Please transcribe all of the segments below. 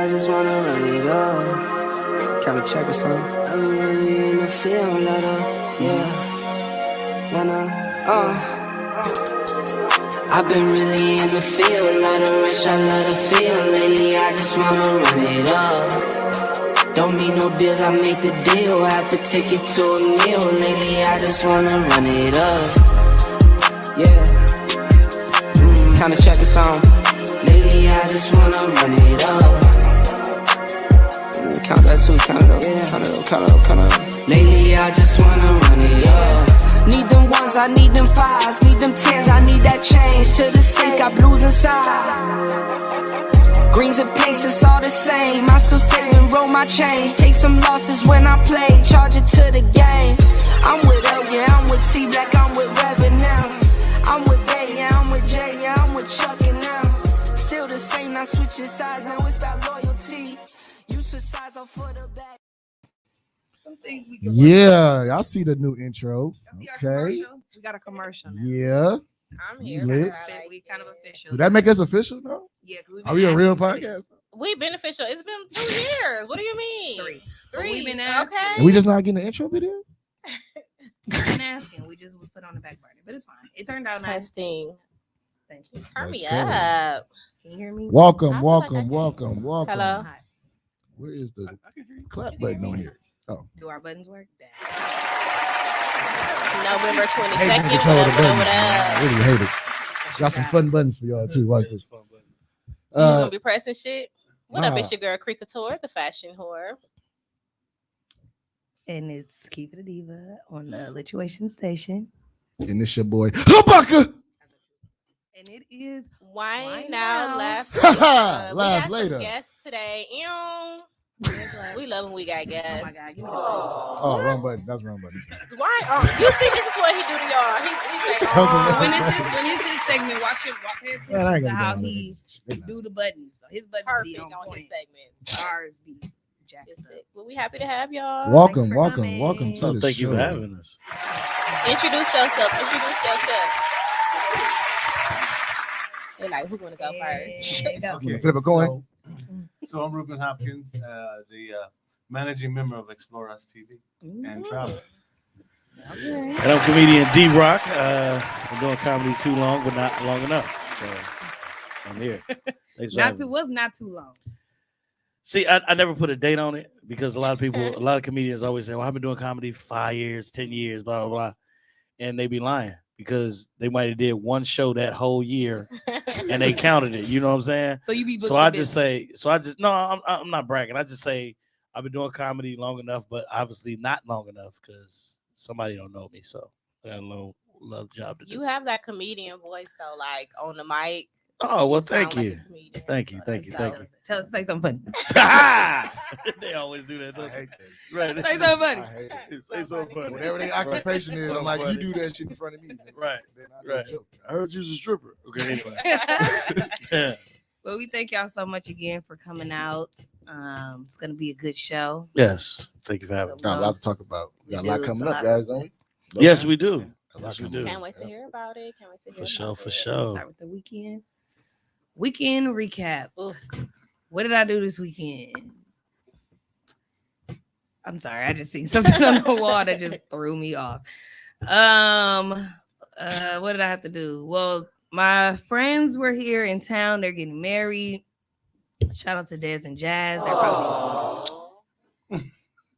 I just wanna run it up. Kind of check or something. I've been really in the field, let up, yeah. I've been really in the field, love the rush, I love the feel. Lately, I just wanna run it up. Don't need no deals, I make the deal. Have to take it to a meal. Lately, I just wanna run it up. Yeah. Kind of check or something. Lately, I just wanna run it up. Count that too, count it up, count it up. Lately, I just wanna run it up. Need them ones, I need them fives, need them tens, I need that change. To the sink, got blues inside. Greens and pinks, it's all the same. I still sit and roll my change. Take some losses when I play, charge it to the game. I'm with L, yeah, I'm with T Black, I'm with Reverend now. I'm with Bay, yeah, I'm with J, yeah, I'm with Chuck and now. Still the same, not switching sides, now it's about loyalty. You switch sides off for the back. Yeah, I see the new intro. Okay. We got a commercial now. Yeah. I'm here. We kind of official. Did that make us official? No. Yeah. Are we a real podcast? We beneficial. It's been 2 years. What do you mean? Three. We've been asking. okay. And we just not getting the intro video? We've been asking. We just was put on the back burner, but it's fine. It turned out nice. Testing. Thank you. Turn me That's good. up. Can you hear me? Welcome. Hello. Hi. Where is the clap button on here? Oh. Do our buttons work? November Hey, 22nd. control the buttons, man. What I up? really hate it. Got some fun buttons for y'all too. Watch this. You just gonna be pressing shit? What up? nah. It's your girl Cricketor, the fashion whore. And it's Keep It a Diva on the Lituation Station. And this your boy Hopkins. And it is Why Why now? now? Laugh. Laugh we got later. some guests today. Ew. We love when we got guests. Oh my God, give me the buttons. Oh, wrong button. That's wrong button. Why? You see, this is what he do to y'all. He say, When it's his segment, watch it. Pay Man, I ain't attention to gonna how do he that. do the buttons. So his buttons perfect be on on point. his segments. Ours be jacked It's up. it. Well, we happy to have y'all. Welcome for to coming. the Thank show. you for having us. Introduce yourself. They like, who gonna go first? And go. You wanna flip a coin? So I'm Ruben Hopkins, the managing member of Explore Us TV and Travel. Okay. And I'm comedian D-Rock. I'm doing comedy too long, but not long enough. So I'm here. Thanks for having me. Not too long. See, I never put a date on it because a lot of comedians always say, well, I've been doing comedy for 5 years, 10 years, blah, blah, blah. And they be lying because they might have did one show that whole year and they counted it. You know what I'm saying? So you be So I just say, I'm not bragging. I just say I've been doing comedy long enough, but obviously not long enough because somebody don't know me. So I got a little job to do. You have that comedian voice though, like on the mic. Oh, well, You sound thank like you. a comedian. Thank you. Thank you. Thank you. Tell us, say something funny. They always do that. I Don't hate they? Right. Say something funny. I hate it. Say something funny. Whatever their occupation is, I'm like, you Funny. do that shit in front of me. Right. Then I do a Right. joke. I heard you was a stripper. Okay. Anyway. Yeah. Well, we thank y'all so much again for coming out. It's gonna be a good show. Yes. Thank you for having me. Got a lot to talk about. We got a lot It was coming a up, lot. guys, don't we? Yes, we do. A lot Yes, we coming do. up. Can't wait to hear about it. Can't wait to hear For sure. about For it. sure. Start with the weekend. Weekend recap. Ugh. What did I do this weekend? I'm sorry, I just seen something on the wall that just threw me off. What did I have to do? Well, my friends were here in town. They're getting married. Shout out to Des and Jazz.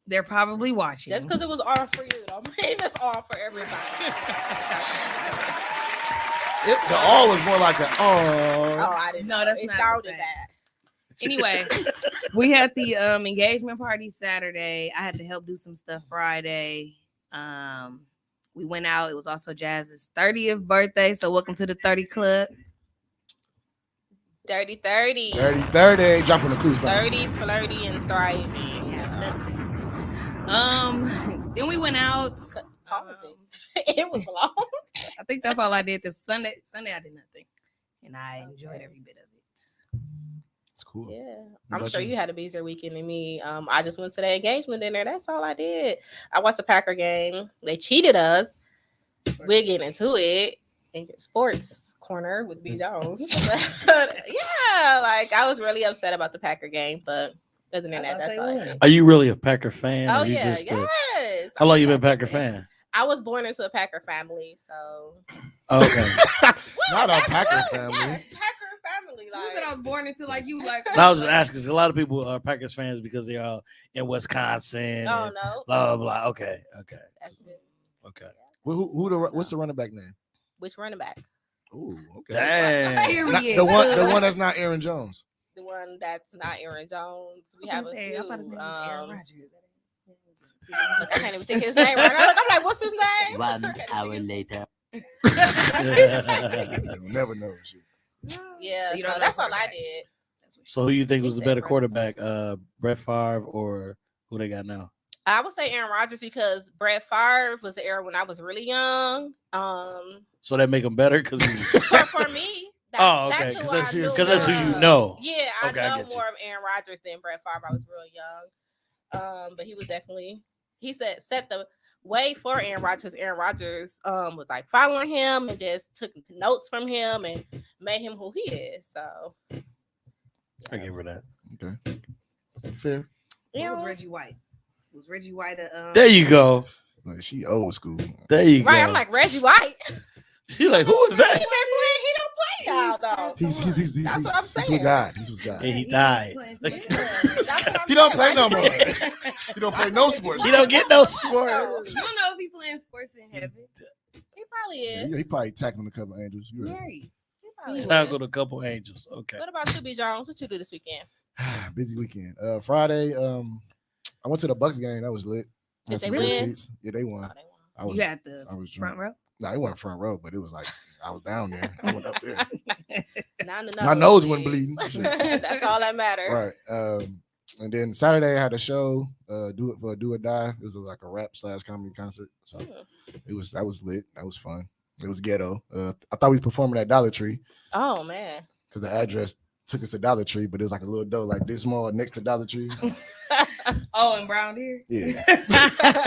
They're probably watching. Just because it was on for you, don't mean it's on for everybody. The all was more like a Oh, I didn't No, know. that's It not the sounded same. bad. Anyway, we had the engagement party Saturday. I had to help do some stuff Friday. We went out. It was also Jazz's 30th birthday. So welcome to the 30 Club. Dirty 30. 30. Jump on the clues. 30, flirty, and thriving. Then we went out. Pausing. It was long. I think that's all I did this Sunday. Sunday I did nothing. And I enjoyed every bit of it. It's cool. Yeah, What I'm about sure you? you had a busier weekend than me. I just went to the engagement dinner. That's all I did. I watched the Packer game. They cheated us. We'll get into it. in your sports corner with B Jones. Yeah, like I was really upset about the Packer game, but other than that, that's all I think. Are you really a Packer fan? Oh or you yeah, just, yes. how long you been a Packer fan? I was born into a Packer family, so Okay. Not a that's Packer true. family. Yes, Packer family. Who Like said I was born into like you like? And I was just asking 'cause a lot of people are Packers fans because they are in Wisconsin. oh and no, blah blah blah. Okay. that's it. Okay. What's the running back name? Which running back? Ooh, okay. Dang. Not- Period. the one that's not Aaron Jones. The one that's not Aaron Jones. We have a few. I thought his name was Aaron Rodgers. Look, I can't even think his name right now. Look, I'm like, what's his name? 1 hour later. You'll never know. Shit. Yeah, So you so don't know that's all I quarterback. did. So who you think You was the said better running quarterback? Brett Favre or who they got now? I would say Aaron Rodgers because Brett Favre was the era when I was really young. So that make him better because But for me, Oh, okay, that's 'cause who I that's- knew 'cause that's who you more. know. Yeah, I Okay, I know get you. more of Aaron Rodgers than Brett Favre. I was real young. But he was definitely set the way for Aaron Rodgers. Aaron Rodgers was like following him and just took notes from him and made him who he is. So I give her that. Okay. Fair. you What was know, Reggie White? Was Reggie White a There you go. Like she old school. There you right? go. I'm like Reggie White. She like, who is He that? been playing. He don't play now though. He's That's what I'm He's saying. with God. He's with God. And he died. That's what I'm He don't saying. play no more. Like, He don't play no sports. He don't get no sport. You don't know if he playing sports in heaven. He probably Yeah, is. he probably tackling a couple angels. You right. Right. He probably is. Tackled a couple angels. Okay. What about you, B. Jones? What you do this weekend? Busy weekend. Friday, I went to the Bucks game. That was lit. Did Had they some good win? seats. Yeah, they won. Oh, they won. I was. You had the I was front row. No, it wasn't front row, but it was like I was down there. I went up there. Not enough. My nose wasn't bleeding. That's all that matters. Right. And then Saturday I had a show, Do It for Do or Die. It was like a rap / comedy concert. So that was lit. That was fun. It was ghetto. I thought we was performing at Dollar Tree Oh man. because the address took us to Dollar Tree, but it was like a little door like this small next to Dollar Tree. Oh, and Brown Deer. Yeah.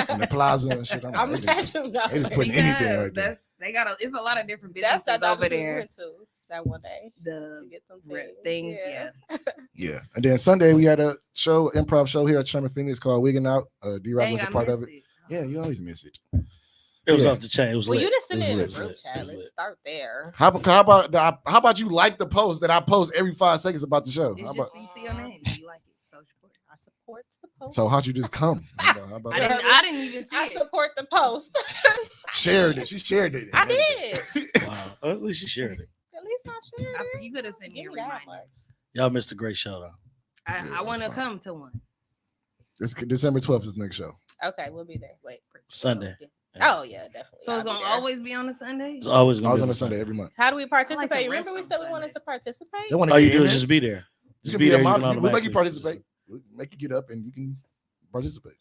And the plaza and shit. I'm like, glad you know. they just putting anything right there. They got it's a lot of different That's businesses that over we there. went to that one day to The get them things, yeah. Yeah. And then Sunday we had a show, improv show here at Sherman Phoenix called Wigging Out. D-Rock was a part of it. Yeah, you always miss it. It was Yeah. off the chain. It was Well, lit. you just send It it in the was group lit. chat. It was Let's lit. start there. How about you like the post that I post every 5 seconds about the show? It's How just about, you see your name. You like it. So support. I support the post. so how'd you just come? How about I that? didn't even see I it. support the post. Shared it. She shared it. I did. Wow. At least she shared it. At least I shared it. You could have sent me a Give me that reminder. much. Y'all missed a great show though. I want to that's fine. come to one. It's December 12th is next show. Okay, we'll be there. Wait. Sunday. Oh yeah, definitely. So it's I'll be gonna there. always be on a Sunday. It's always I gonna was be on a Sunday every month. How do we participate? rest Remember we on said we wanted Sunday. to participate? They want All to you get do in is there. just be there. You Just can be be there. a You model. can We'll make you automatically- participate. We'll make you get up and you can participate.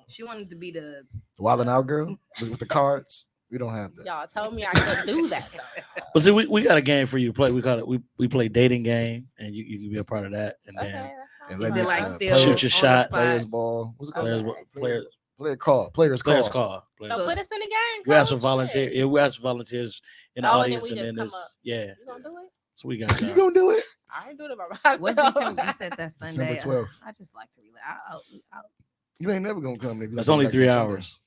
She wanted to be the The Wild and Out girl with the cards. We don't have that. Y'all told me I couldn't do that though. But see, we got a game for you to play. We call it we play dating game, and you can be a part of that. And Okay, then that's And fine. let Is me, it like uh, still shoot your on the shot, spot? Players ball. What's it called? players, Okay. players, Players players call. call. Players So call. put us in the game. We ask for coach. volunteers. Shit. Yeah, we ask for volunteers in the Oh, and then audience, we and then just come this. up. Yeah, You gonna do it? so we got You y'all. gonna do it? I ain't doing it by myself. What's December? You said that Sunday. December 12th. I just like to relax. I'll You ain't never gonna come. It's only 3 hours.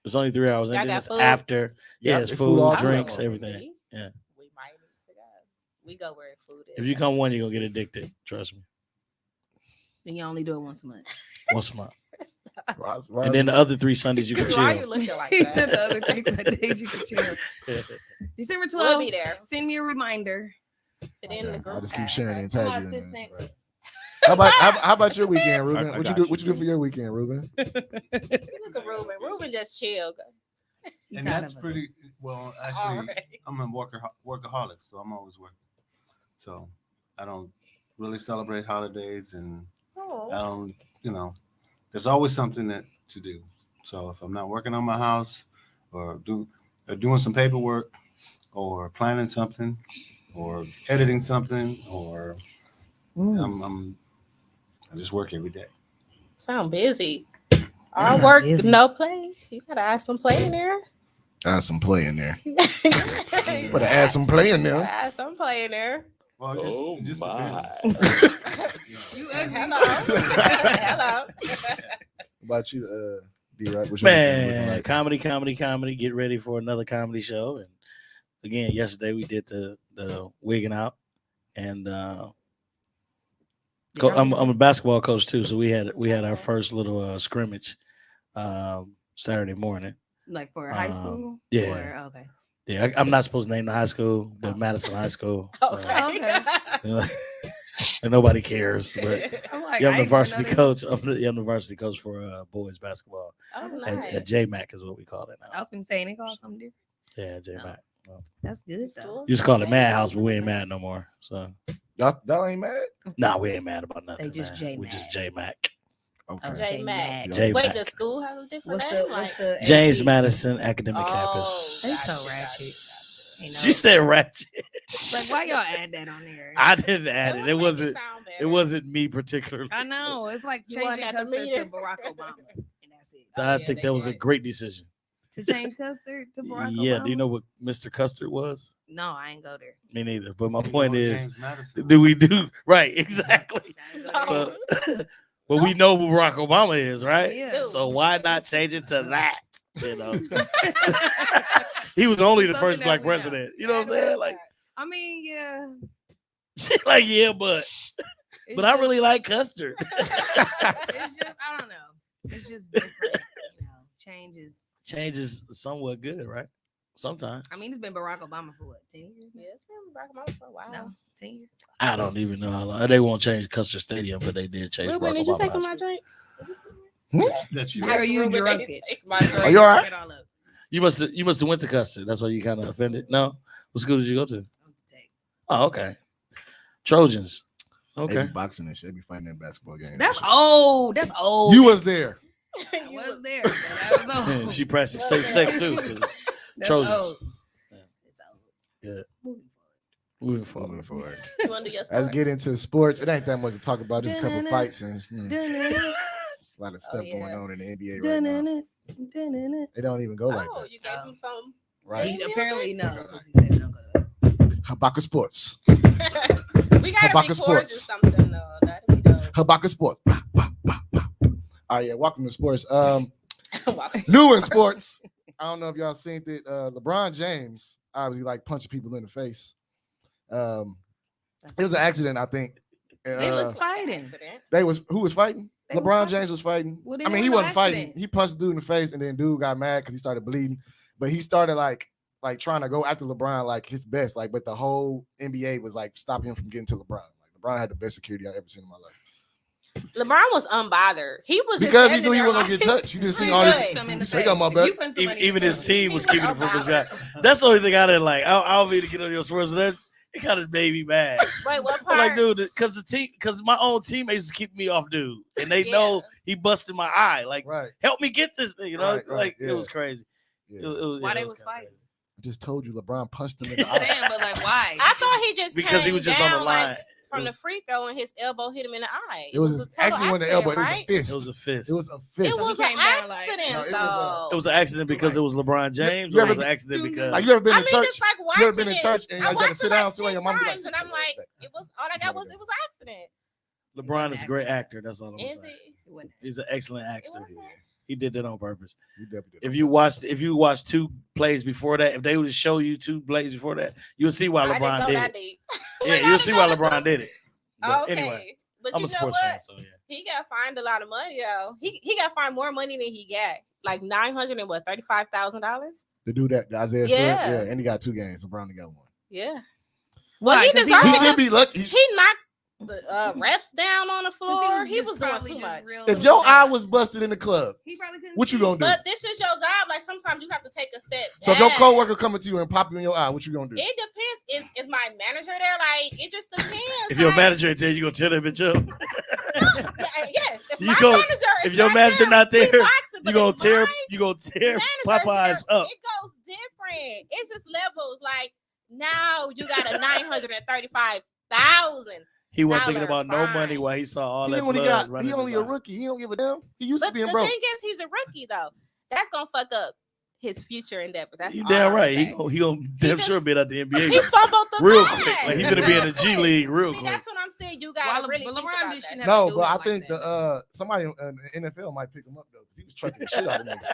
It's only 3 hours, and Y'all then got it's food? after. Yeah, Yeah, it's it's food, food all drinks, day. everything. See? Yeah. We might need to go. We go where food is. If you come one, you're gonna get addicted. Trust me. then you only do it once a month. Once a month, Why and then the other 3 Sundays you can Why you chill. looking like He said the that? other 3 Sundays you could chill. December 12th. We'll be there. Send me a reminder. Put it in the group I'll just keep chat, sharing right? and My tag you. in assistant. this. How about your weekend, Ruben? I What you got do? you. What you do for your weekend, Ruben? Look at Ruben. Ruben just chill. He And kind that's of a- pretty well. All Actually, right. I'm a workaholic, so I'm always working. So I don't really celebrate holidays, and I Oh. don't, there's always something to do. So if I'm not working on my house, or doing some paperwork, or planning something, or editing something, or I just work every day. Sound busy. All work, no play. You gotta add some play in there. Add some play in there. Better Better add some play in there. Add some play in there. Well, just my. You hello. Hello. What about you, D-Rock? What's your weekend looking Man, like? comedy. Get ready for another comedy show. And again, yesterday we did the wigging out, and I'm a basketball coach too, so we had our first little scrimmage Saturday morning. Like for high school? Yeah. Or, okay. Yeah, I'm not supposed to name the high school, but Madison High School. Okay. And nobody cares, but I'm like, I'm I the ain't varsity know that. coach. I'm the varsity coach for boys basketball. Oh, And nice. JMAC is what we call it I now. was been saying they call it something different. Yeah, JMAC. That's good though. Used to call it Madhouse, but we ain't mad no more. So Y'all ain't mad? nah, we ain't mad about nothing. They just man. J-Mac. We just JMAC. Okay. J Mac. J-Mac. Wait, the school has a different What's name? the Like, James AC? Madison Academic Oh, Campus. They gotcha, so ratchet. gotcha. You know? She said ratchet. Like, why y'all add that on there? I didn't add it. would It make wasn't. sound It better. wasn't me particularly. I know. It's like You wasn't changing at the Custard to meeting. Barack Obama. And that's it. Oh, I yeah, think they that was a did. great decision. To change Custard to Barack Yeah. Obama? Do you know what Mr. Custard was? No, I ain't go there. Me neither. But my You point know is, James Madison. do we do right? Exactly. I ain't go there. So, but we know who Barack Obama is, right? Yeah. So why not change it to that? You know, he was only the Something first that black we know. president. You know what I'm saying? Like, I mean, yeah. she like, yeah, but It's I just- really like custard. It's just, I don't know. It's just different. You know, changes. Change is somewhat good, right? Sometimes. I mean, it's been Barack Obama for what, 10 years? Yeah, it's been back home for a while. No, 10 years. I don't even know how long. They won't change Custer Stadium, but they did change. Ruben, Barack did you Obama take High my School. drink? That you Girl, you Ruben, drunk they it. take my drink. Are you all right? It all up. You must have went to Custer. That's why you kind of offended. No, what school did you go to? I'm to take. Oh, okay. Trojans. They Okay. be boxing and shit. They be fighting in basketball games. That's old. That's old. You was there. I was there. But that was old. She practiced safe sex too. 'Cause That's Trojans. old. Yeah. It's old. Yeah. Moving Moving forward. Moving forward. You want to do your Let's sport? get into sports. It ain't that much to talk about. Just a couple Dun-dun-dun. fights and Dun-dun-dun. a lot of stuff yeah. going on in the NBA right now. Dun-dun-dun. Dun-dun-dun. They don't even go like Oh, that. you gave him some. Right. He Music? apparently no. 'Cause he said don't go to that. Habaka Sports. We gotta Habaka record Sports. you something though. That'd be dope. Habaka Sports. All right, yeah. Welcome to sports. Welcome. New in sports. I don't know if y'all seen it. LeBron James obviously like punching people in the face. It was an accident, I think. And, They was An fighting. accident. who was fighting? They was LeBron fighting. James was fighting. Well, I then mean, it he was an wasn't fighting. accident. He punched dude in the face, and then dude got mad because he started bleeding. But he started like trying to go after LeBron like his best. Like, but the whole NBA was like stopping him from getting to LeBron. Like LeBron had the best security I've ever seen in my life. LeBron was unbothered. He was just Because he standing knew he there wasn't gonna get like- touched. He just seen He all would. this. Him in the They got my face. back. If you punch somebody in Even the his face, team was He keeping was it from this guy. unbothered. That's the only thing I didn't like. I don't mean to get on your sports, but it kind of made me mad. Wait, what I'm like, part? dude, because my own teammates keep me off, dude, and they Yeah. know he busted my eye. Like, Right. help me get this thing, you know? Right, Like, yeah. it was crazy. Yeah. Why they it was kinda fighting? crazy. I just told you LeBron punched him in the I'm saying, eye. but like, why? I thought he just Because he came was just on down, the line. like, from the free throw and his elbow hit him in the eye. It was a total actually when the elbow. It was a accident, fist. It was a fist. It was a right? fist. It So he was an came down like- accident, No, it was, though. It was an accident because it was LeBron James, you or it ever was an been- accident because Like you ever been I in mean, church? just like You watching ever been in it. church and I you gotta watched sit it down like somewhere? 10 Your mom be like, times, and I'm like, it was all I got was it was an accident. LeBron is a great actor. That's all I'm Is saying. it? It wasn't. He's an excellent It actor. wasn't. He did that on purpose. You definitely did. If you watch two plays before that, if they would show you two plays before that, you'll see why I didn't LeBron go did that it. deep. Yeah, Like, I you'll didn't see go why that LeBron deep. did it. But Okay. anyway, But I'm you a know sports what? fan, so yeah. He got fined a lot of money though. He got fined more money than he got, like $935,000. The dude that Isaiah Yeah. Stewart, yeah, and he got 2 games. LeBron only got 1. Yeah. Why? Well, he 'Cause he deserved He it lost? should be lucky. because he knocked the refs down on the floor. He was doing probably too just much. real If your eye was busted in the club, he probably couldn't what you see. gonna do? But this is your job. Like sometimes you have to take a step. So if your back. coworker coming to you and pop you in your eye, what you gonna do? It depends. Is my manager there? Like it just depends. If your like, manager ain't there, you gonna tear that bitch up. yes. If You my go- manager if is your manager not we there, boxing, You but gonna if tear my Popeyes manager's there, up. It goes different. It's just levels. Like now you got a $935,000. He wasn't thinking about no fine. money while he saw all He that only blood running. he only his a eye. rookie. He don't give a damn. He used But to being the broke. thing is, he's a rookie though. That's gonna fuck up his future endeavors. That's You all damn I'm right. saying. He gonna damn just- sure be at the NBA He fumbled the real bag. quick. Like he gonna be in the G League real See, quick. that's what I'm saying. You gotta Well, really but think LeBron about didn't that. have No, to do but him I like think that. somebody in the NFL might pick him up though. He was trucking the shit out of niggas.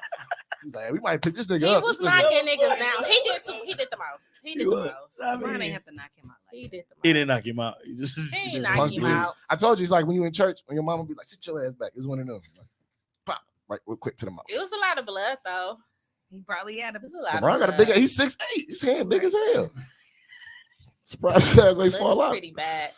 He's like, hey, we might pick this nigga He up. was This nigga- knocking niggas down. He did too. He did the most. He did the was. most. I LeBron mean, ain't have to knock him out. Like He did the most. he didn't knock him out. He just He ain't just knock punched him him. out. I told you, it's like when you in church, when your mama be like, sit your ass back. It was one of them. Like, pop, right, real quick to the mouth. It was a lot of blood though. he probably had a. It was a lot LeBron of got a blood. big, he's 6'8". His hand big as hell. Surprised his ass ain't Looked fall out. pretty bad.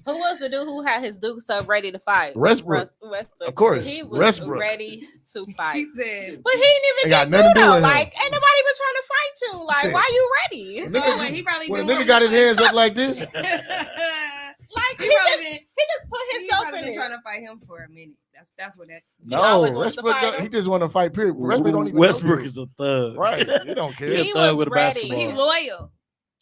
Who was the dude who had his dukes up ready to fight? Westbrook. Westbrook. Of course, He was Westbrook. ready to fight. She said. But he didn't Ain't even got get nothing to through do though. with him. Like, ain't nobody even trying to fight you. Like, Shit. why you ready? When So nigga- wait, he probably When a been nigga wanting got to his hands up like this, fight. Like, he he probably just, been. he just put He himself probably in been it. trying to fight him for a minute. That's what that. no, always wants to Westbrook, fight him. he just want to fight. Period. Westbrook don't even Westbrook know is a thug. right. He don't care. He a He thug was with a ready. basketball. He's loyal.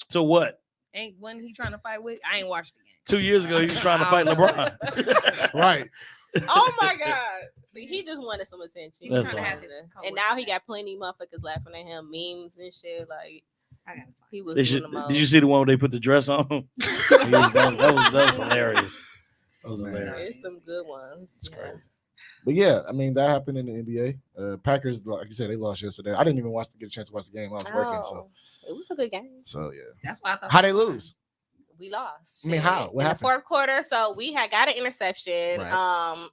So what? Ain't when he trying to fight with? I ain't watched the game. 2 years ago, he was trying to fight LeBron. Right. Oh my God. See, he just wanted some attention. He That's trying to all. have his And now he got plenty of motherfuckers laughing at him, memes and shit. Like, I got he was They doing should, the most. did you see the one where they put the dress on him? that was hilarious. That was Man. hilarious. There's some good ones. Yeah. But yeah, I mean that happened in the NBA. Packers, like you said, they lost yesterday. I didn't even get a chance to watch the game. I was working, Oh, it was a good game. so yeah. That's why I thought. How they lose? We lost. I mean, Shit. how? What in happened? the fourth quarter? So we had got an interception. Right.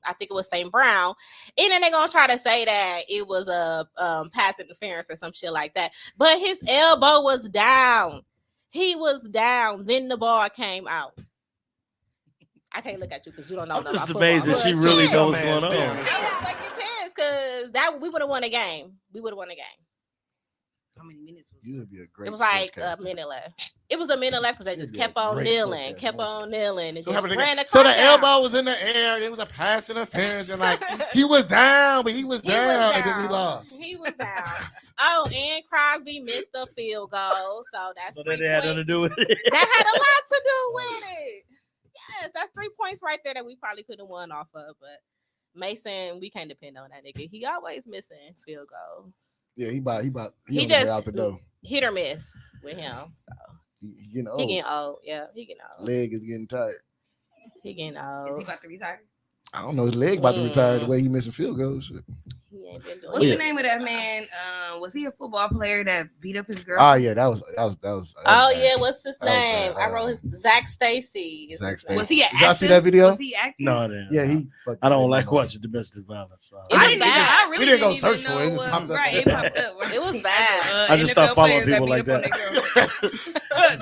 I think it was St. Brown, and then they're gonna try to say that it was a pass interference or some shit like that. But his elbow was down. He was down. Then the ball came out. I can't look at you because you don't know. I'm nothing just about amazed that football, she but really shit, knows what's Man, going damn. on. I was fucking pissed because that we would have won a game. We would have won a game. How many minutes was You would be a great. It was like a sportscaster. minute left. It was a minute left because they You'd just be a kept on great kneeling, sportscaster, kept won't on kneeling, and So, just how ran the so the clock down. elbow was in the air. It was a pass interference, and like he was down, but he was He was down, and then we down. lost. He was down. Oh, and Crosby missed a field goal, so that's So 3 that they had nothing to points. do with it. That had a lot to do with it. Yes, that's 3 points right there that we probably could have won off of. But Mason, we can't depend on that nigga. He always missing field goals. Yeah, he He just just- out the door. Hit or miss with him. So He getting old. he getting old. Yeah, he getting old. Leg is getting tired. He getting Is he old. about to retire? I don't know. His leg about to retire the way he missing field goals. Shit. He ain't been doing What's Yeah. the name of that man? Was he a football player that beat up his girl? Oh yeah, that was. Oh bad. yeah, what's his That was name? bad. I wrote his Zach Stacy. is Zach his name. Was he Did y'all active? see that video? Was he active? No, no. Yeah, he. I don't like watching domestic violence. So. It I was didn't. bad. I really We didn't go even search for know it. It just what- popped up. Right, it popped up. Right. It was bad. I just NFL start following players people beat like up on that. their girls.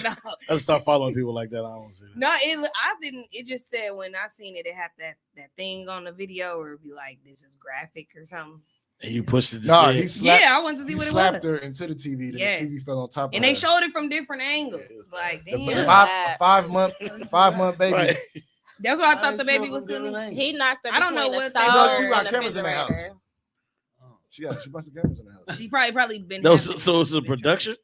No, I just start following people like that. I don't see that. no, I didn't. It just said when I seen it, it had that thing on the video, or it'd be like, "This is graphic" or something. And you pushed it to No, shit. he slapped. Yeah, I wanted to see He what it slapped was. her into the TV. Then Yes. the TV fell on top of And her. they showed it from different angles. Yeah, it was Like, The damn. It was bad. bad. 5 month baby. Right. That's what I thought the baby was still. sitting. He knocked her I don't know between the what they stove were. and You got the cameras in the house. refrigerator. She must have cameras in the house. She probably been. No, having so it's a pictures. production.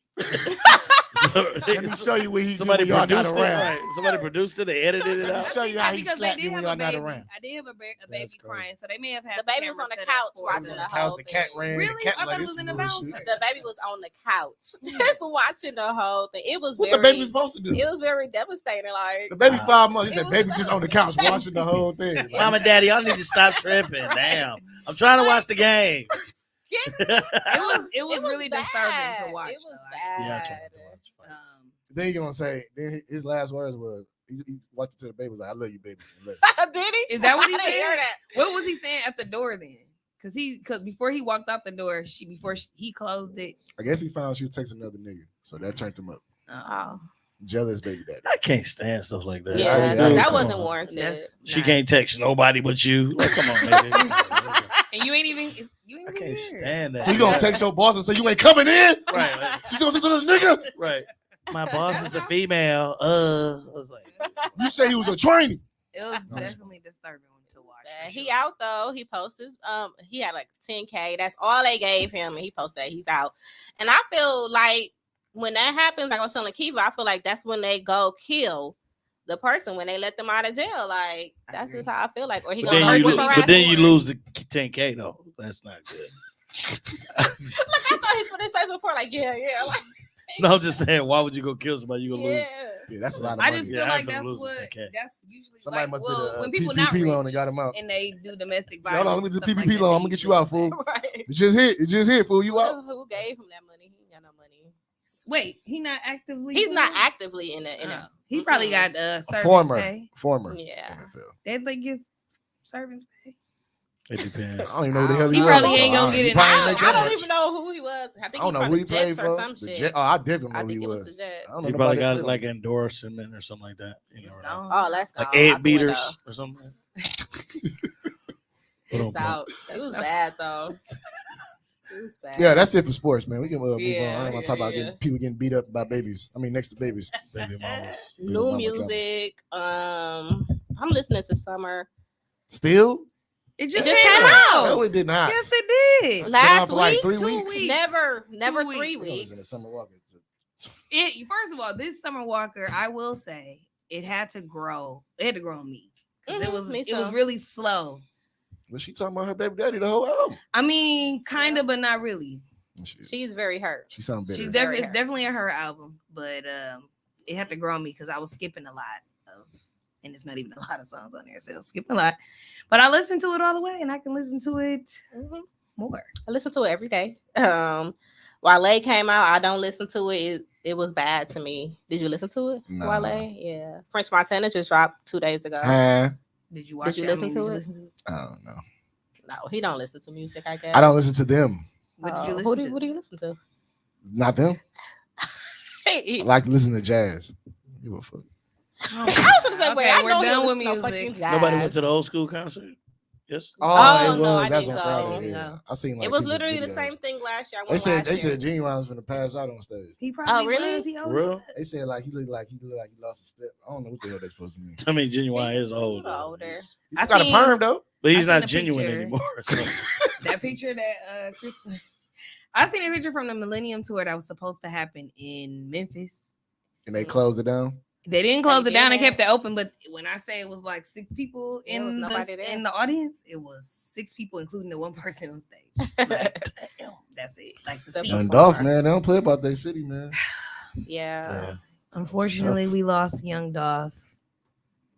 Let me show you what he Somebody do when y'all not produced it. around. Right. Somebody produced it. They edited it Let me out. show you how he Because they slapped did you when have y'all a not baby. around. I did have a baby That's crazy. crying, so they may have had The baby was camera on the set couch up for watching it. the The house, whole the cat thing. ran. Really? The cat I thought like it this was in the bullshit. bouncer. The baby was on the couch, just watching the whole thing. It was What very, the baby supposed to do? it was very devastating. Like, The baby 5 months. He It said, was- "Baby, just on the couch watching the whole thing." Like, Mom and Daddy, y'all need to stop tripping. Right. Damn. I'm trying to watch the game. It was it was really bad. disturbing to watch. It was though. Like, Yeah, I bad. tried to watch fights. then he gonna say. Then his last words was, he walked up to the baby, was like, "I love you, baby." I love you. Did he? Is that what he I didn't said? hear that. What was he saying at the door then? Because before he walked out the door, he closed it. I guess he found she was texting another nigga, so that turned him up. Oh, Jealous baby daddy. I can't stand stuff like that. yeah, yeah, that come wasn't on. warranted. That's She not- can't text nobody but you. Like, come on, nigga. And you ain't even. You ain't I even can't here. stand that. So you gonna text your boss and say you ain't coming in? Right, like, So you gonna text this nigga? right. My boss is a female. I was like, You say he was a trainee. It was definitely disturbing to watch. for He sure. out though. He posted he had like 10K. That's all they gave him, and he posted that he's out. And I feel like when that happens, like I was telling Kiva, I feel like that's when they go kill the person when they let them out of jail. Like I that's agree. just how I feel like. Or he but gonna then hurt you, you for but then you harassment. lose the 10K though. That's not good. I thought he's gonna say before, like, yeah. Like, No, I'm just saying, why would you go kill somebody? You gonna lose. Yeah, that's a lot of I money. just Yeah, feel I like ain't finna that's lose what 10K. that's usually Somebody like. must Well, do when the people not PPP rich loan and got him out. and they do domestic So, hold violence. on, let me do and the stuff like PPP that, loan. they I'm gonna get you usually out, fool. go back. right. It just hit. It just hit, fool. You out? Who gave him that money? He ain't got no money. Wait, he not actively. He's doing not it? actively in it. Oh, he probably got service Former pay. Yeah. NFL. Did they give servants pay? It I depends. don't even know who the hell he He was. probably so ain't gonna I- get he it probably now. ain't make I that don't much. even know who he was. I I think don't he know from who the he played Jets or for. some The shit. Jet, oh, I definitely know I who he think it was was. the Jets. I don't know He nobody probably that got played like him. endorsement or something like that. You It's never know. gone. Oh, let's go. Like Ed out the window. Beaters or something. It's out. It was bad though. It was bad. Yeah, that's it for sports, man. We can move on. I Yeah, ain't gonna talk about people getting beat up by babies. I mean, next to babies. Baby mamas. New Mama music. I'm listening to Summer. Still? It It just just came came out. out. No, it did not. Yes, it did. It's been Last out for like week? 3 2 weeks. weeks. Never 2 3 weeks. Yeah, it was in the weeks. Summer Walker. It first of all, this Summer Walker, I will say, it had to grow. It had to grow on me because Me it was too. really slow. Was she talking about her baby daddy the whole album? I mean, kind of, but not really. She's very hurt. She sound bitter. She's Very it's hurt. definitely a her album, but it had to grow on me because I was skipping a lot of, and it's not even a lot of songs on there, so I was skipping a lot. But I listened to it all the way, and I can listen to it more. I listen to it every day. Wale came out. I don't listen to it. It was bad to me. Did you listen to it? No. Wale? Yeah. French Montana just dropped 2 days ago. Did you watch Did you it? listen to it? listen to it? I don't know. No, he don't listen to music, I guess. I don't listen to them. What did you Who listen do, to? What do you listen to? Not them. I like to listen to jazz. Give a fuck. I was gonna say, wait, Okay, I we're know he done listen with to no music. fucking jazz. Nobody went to the old school concert. Yes. Oh, it no, was. I That's didn't on go. Friday. Yeah. No. I seen like It was people's literally the videos. same thing last year. I They went said last year. Genuine was gonna pass out on stage. He probably really? was. He For always real? was. They said like he looked like he lost a step. I don't know what the hell that's supposed to mean. I mean, Genuine is He old. was though. older. He's- He I got a seen- perm though. But he's I seen not a genuine picture. anymore. so. That picture that Chris, I seen a picture from the Millennium Tour that was supposed to happen in Memphis. And they closed it down. They didn't close They it down and didn't. kept it open, but when I say it was like 6 people Yeah, it was in nobody there. in the audience, it was 6 people, including the one person on stage. Like, that's it. Like the That's seats. Young so Dolph, far. man, they don't play about their city, man. Yeah. Yeah. Unfortunately, we lost Young Dolph.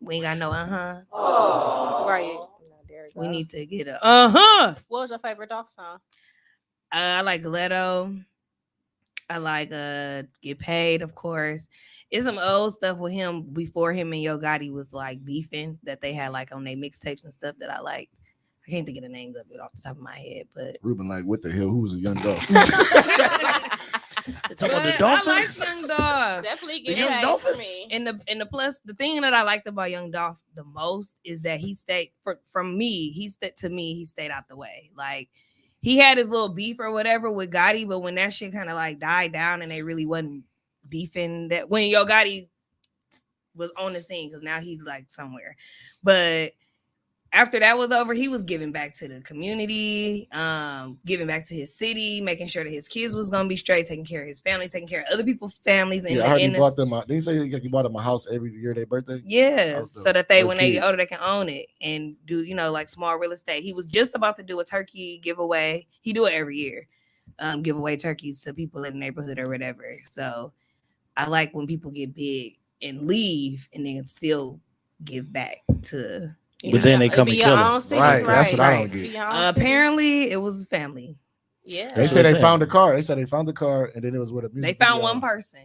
We ain't got no Right. No, there it We goes. need to get a What was your favorite Dolph song? I like Leto. I like Get Paid, of course. It's some old stuff with him before him and Yo Gotti was like beefing that they had like on their mixtapes and stuff that I liked. I can't think of the names of it off the top of my head, but Ruben, like, what the hell? Who was a Young Dolph? Talking about the I Dolphins. like Young Dolph. Definitely The get Young paid Dolphins? for me. And the plus the thing that I liked about Young Dolph the most is that he stayed he stayed out the way. Like he had his little beef or whatever with Gotti, but when that shit kind of like died down and they really wasn't beefing, that when Yo Gotti was on the scene, because now he's like somewhere. But after that was over, he was giving back to the community, giving back to his city, making sure that his kids was gonna be straight, taking care of his family, taking care of other people's families. Yeah, I heard he bought them. Did he say he bought them a house every year their birthday? Yeah, That was so dope. that they For when his they get kids. older they can own it and do like small real estate. He was just about to do a turkey giveaway. He do it every year, give away turkeys to people in the neighborhood or whatever. So I like when people get big and leave and then still give back to. But then they come and kill him. Right, that's what I don't Be get. your own city. Apparently, it was family. Yeah. They That's said what I'm they found the saying. car. They said they found the car, and then it was with a music. They found video. one person.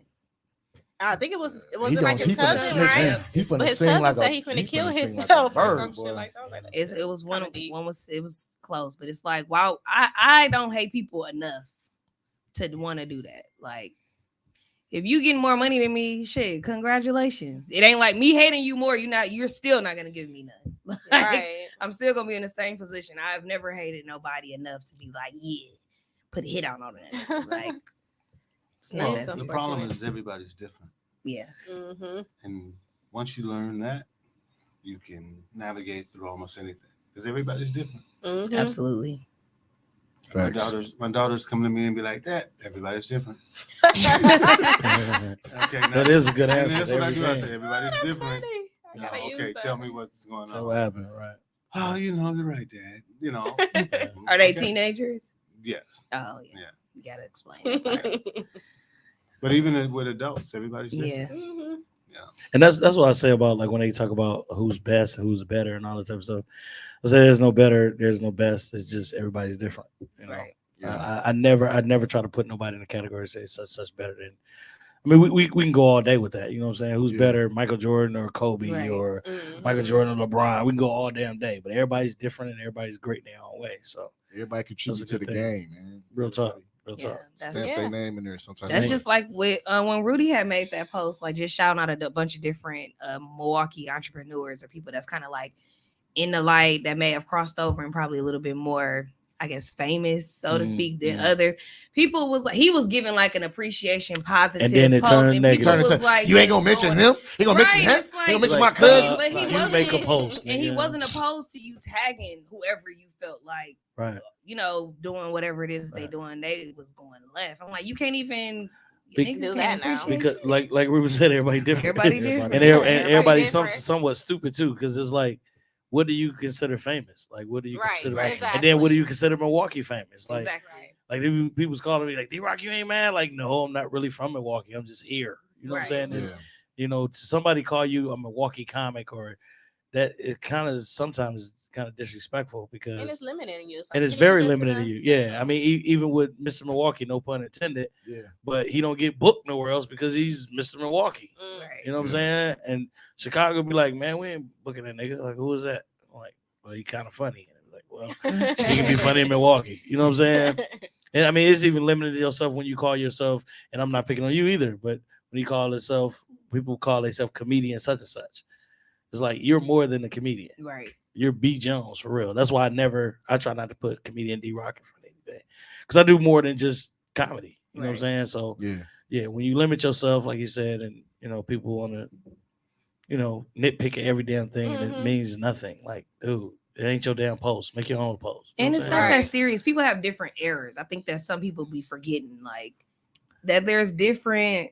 I think it was He like gonna- his he finna cousin, snitch, right? man. He But finna his sing cousin like said a. he finna kill sing like a himself or bird, some boy. shit like that. I was like, It was one kinda deep. it was close, but it's like wow, I don't hate people enough to want to do that. Like if you getting more money than me, shit, congratulations. It ain't like me hating you more. You're still not gonna give me nothing. Like, Right. I'm still gonna be in the same position. I've never hated nobody enough to be like, yeah, put a hit out on it. Like it's not Yeah, that so- The deep. problem is everybody's different. Yes. Mm-hmm. And once you learn that, you can navigate through almost anything because everybody's different. Mm-hmm. Absolutely. Facts. My daughters come to me and be like, "That everybody's different." Okay, That is a good and answer. that's to what I do. I everything. say everybody's That's different. funny. I No, gotta use okay, that. tell me what's going So what on. happened, right? Oh, you're right, Dad. Are they Okay. teenagers? Yes. Oh yeah. Yeah. You gotta explain that part. But even with adults, everybody's different. Yeah. Mhm. And that's what I say about like when they talk about who's best and who's better and all that type of stuff. I say there's no better, there's no best. It's just everybody's different. You know, Right. Yeah. I never try to put nobody in the category and say such better than. I mean, we can go all day with that. You know what I'm saying? Who's Yeah. better, Michael Jordan or Kobe Right. or Mhm. Michael Jordan or LeBron? We can go all damn day, but everybody's different and everybody's great in their own way. So Everybody contributes to good the thing. game, man. real talk, Everybody real Yeah. talk. Stamp That's their name in there sometimes. That's Right. just like with when Rudy had made that post, like just shouting out a bunch of different Milwaukee entrepreneurs or people that's kind of like in the light that may have crossed over and probably a little bit more, I guess, famous, so to speak, than others. People was like, he was giving like an appreciation positive And then it post, turned and negative. people Turn was into, like, you ain't just gonna mention going- him? He gonna mention Right, him? it's He gonna like- mention Like, my cousin? but he you wasn't make a post, and he nigga. wasn't opposed to you tagging whoever you felt like, Right. you know, doing whatever it is they Right. doing. They was going left. I'm like, you can't even Be- niggas Do can't that now. appreciate Because shit. like Ruben said, everybody different. Everybody different. and, Yeah, and everybody everybody's different. somewhat stupid too, because it's like, what do you consider famous? Like, what do you Right, consider? exactly. And then what do you consider Milwaukee famous? Like, Exactly. like people's calling me like, D-Rock, you ain't mad? Like, no, I'm not really from Milwaukee. I'm just here. You know what I'm saying? Right. And, Yeah. you know, to somebody call you a Milwaukee comic or that, it kind of sometimes kind of disrespectful because And it's limiting you. and it's can you very just limited to you. Yeah, I mean, even with Mr. Milwaukee, no pun intended, Yeah. but he don't get booked nowhere else because he's Mr. Milwaukee. Mm. You know what I'm saying? And Chicago be like, man, we ain't booking that nigga. Like, who is that? I'm like, well, he kind of funny. And I'm like, well, he can be funny in Milwaukee. You know what I'm saying? And I mean, it's even limited to yourself when you call yourself, and I'm not picking on you either, but when you call yourself, people call themselves comedian such and such. It's like you're more than a comedian. Right. You're B. Jones for real. That's why I try not to put comedian D-Rock in front of anything. Because I do more than just comedy. You know what I'm saying? So yeah, when you limit yourself, like you said, and you know, people want to, you know, nitpick at every damn thing and it means nothing. Like, dude, it ain't your damn post. Make your own post. You know And what it's I'm not saying? that serious. People have different errors. I think that some people be forgetting, like that there's different.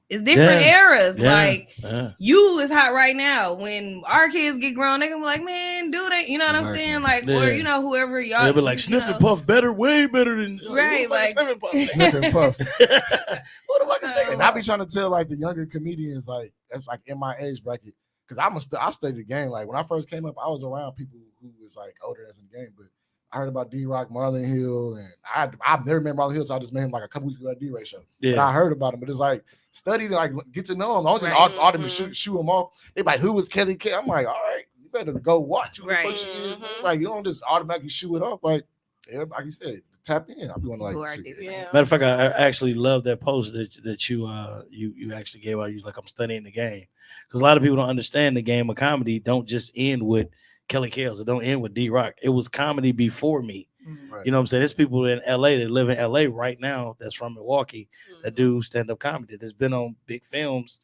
It's different eras. Like you is hot right now. When our kids get grown, they gonna be like, man, do they? You know what I'm saying? Like, or you know, whoever y'all. They'll be like, Sniff and Puff better, way better than Right, like Sniff and Puff. Sniff and Puff. What the fuck is And I be trying to tell like the younger comedians, like that's like in my age bracket, because I studied the game. Like when I first came up, I was around people who was like older as in the game, but I heard about D-Rock, Marlon Hill, and I've never met Marlon Hill, so I just met him like a couple weeks ago at D-Ray show. Yeah. But I heard about him, but it's like study to like get to know him. I don't just automatically shoot him off. They like, who was Kelly K? I'm like, all right, you better go watch who the fuck she is. Like you don't just automatically shoot it off. Like everybody, like you said, tap in. I'll be one like shit. Matter of fact, I actually love that post that you actually gave out. You was like, I'm studying the game, because a lot of people don't understand the game of comedy. Don't just end with Kelly Kales. It don't end with D-Rock. It was comedy before me. Right. You know what I'm saying? There's people in LA that live in LA right now that's from Milwaukee that do stand-up comedy. That's been on big films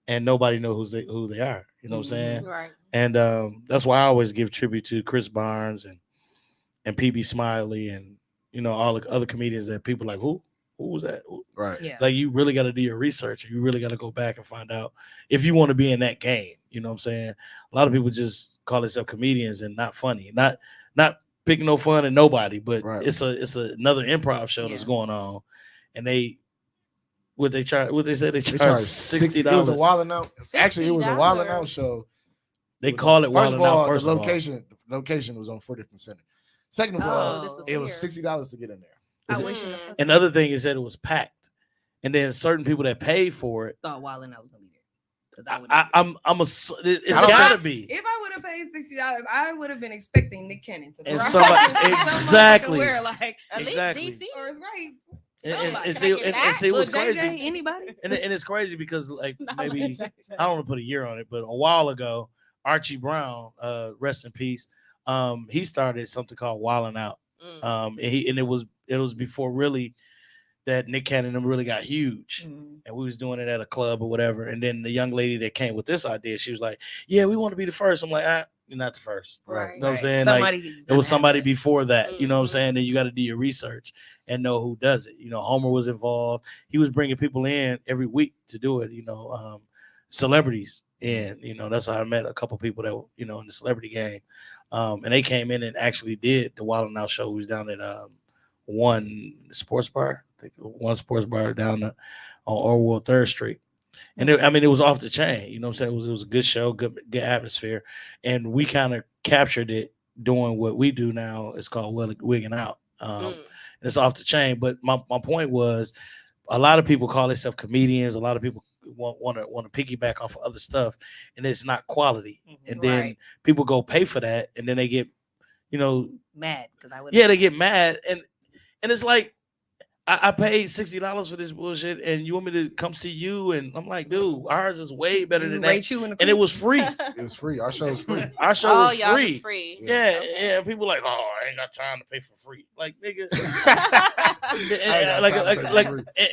and nobody knows who they are. You know what I'm saying? Right. And that's why I always give tribute to Chris Barnes and PB Smiley and you know all the other comedians that people like, who was that? Right. Yeah. Like you really got to do your research and you really got to go back and find out if you want to be in that game. You know what I'm saying? A lot of people just call themselves comedians and not funny, not picking no fun at nobody, but it's another improv show that's going on, and they say they charge $60. It was a Wildin' Out. Actually, it was a Wildin' Out show. They call it Wildin' Out. First the of all, the location was on 40th Center. Second of all, it was $60 to get in there. And the other thing is that it was packed, and then certain people that paid for it thought Wildin' Out was gonna be there. It's gotta be. If I would have paid $60, I would have been expecting Nick Cannon to be and somebody exactly wear like at exactly. least DC or it's right. And see what's crazy. Anybody? And it's crazy because like maybe I don't want to put a year on it, but a while ago, Archie Brown, rest in peace, he started something called Wildin' Out. And it was before really that Nick Cannon and them really got huge, and we was doing it at a club or whatever. And then the young lady that came with this idea, she was like, "Yeah, we want to be the first." I'm like, "You're not the first." Right. You know what I'm saying? It was somebody before that. You know what I'm saying? Then you got to do your research and know who does it. You know, Homer was involved. He was bringing people in every week to do it. You know, celebrities, and you know that's how I met a couple people that were, you know, in the celebrity game, and they came in and actually did the Wild 'N Out show. We was down at one sports bar. I think one sports bar down on Orwell 3rd Street. And it was off the chain. You know what I'm saying? It was a good show, good atmosphere. And we kind of captured it doing what we do now. It's called wigging out. And it's off the chain. But my point was, a lot of people call themselves comedians. A lot of people want to piggyback off of other stuff, and it's not quality. And then people go pay for that, and then they get, mad because they get mad, and it's like, I paid $60 for this bullshit, and you want me to come see you? And I'm like, dude, ours is way better than that. And it was free. It was free. Our show was free. Our show was y'all free. was free. Yeah. People like, oh, I ain't got time to pay for free. Like, nigga.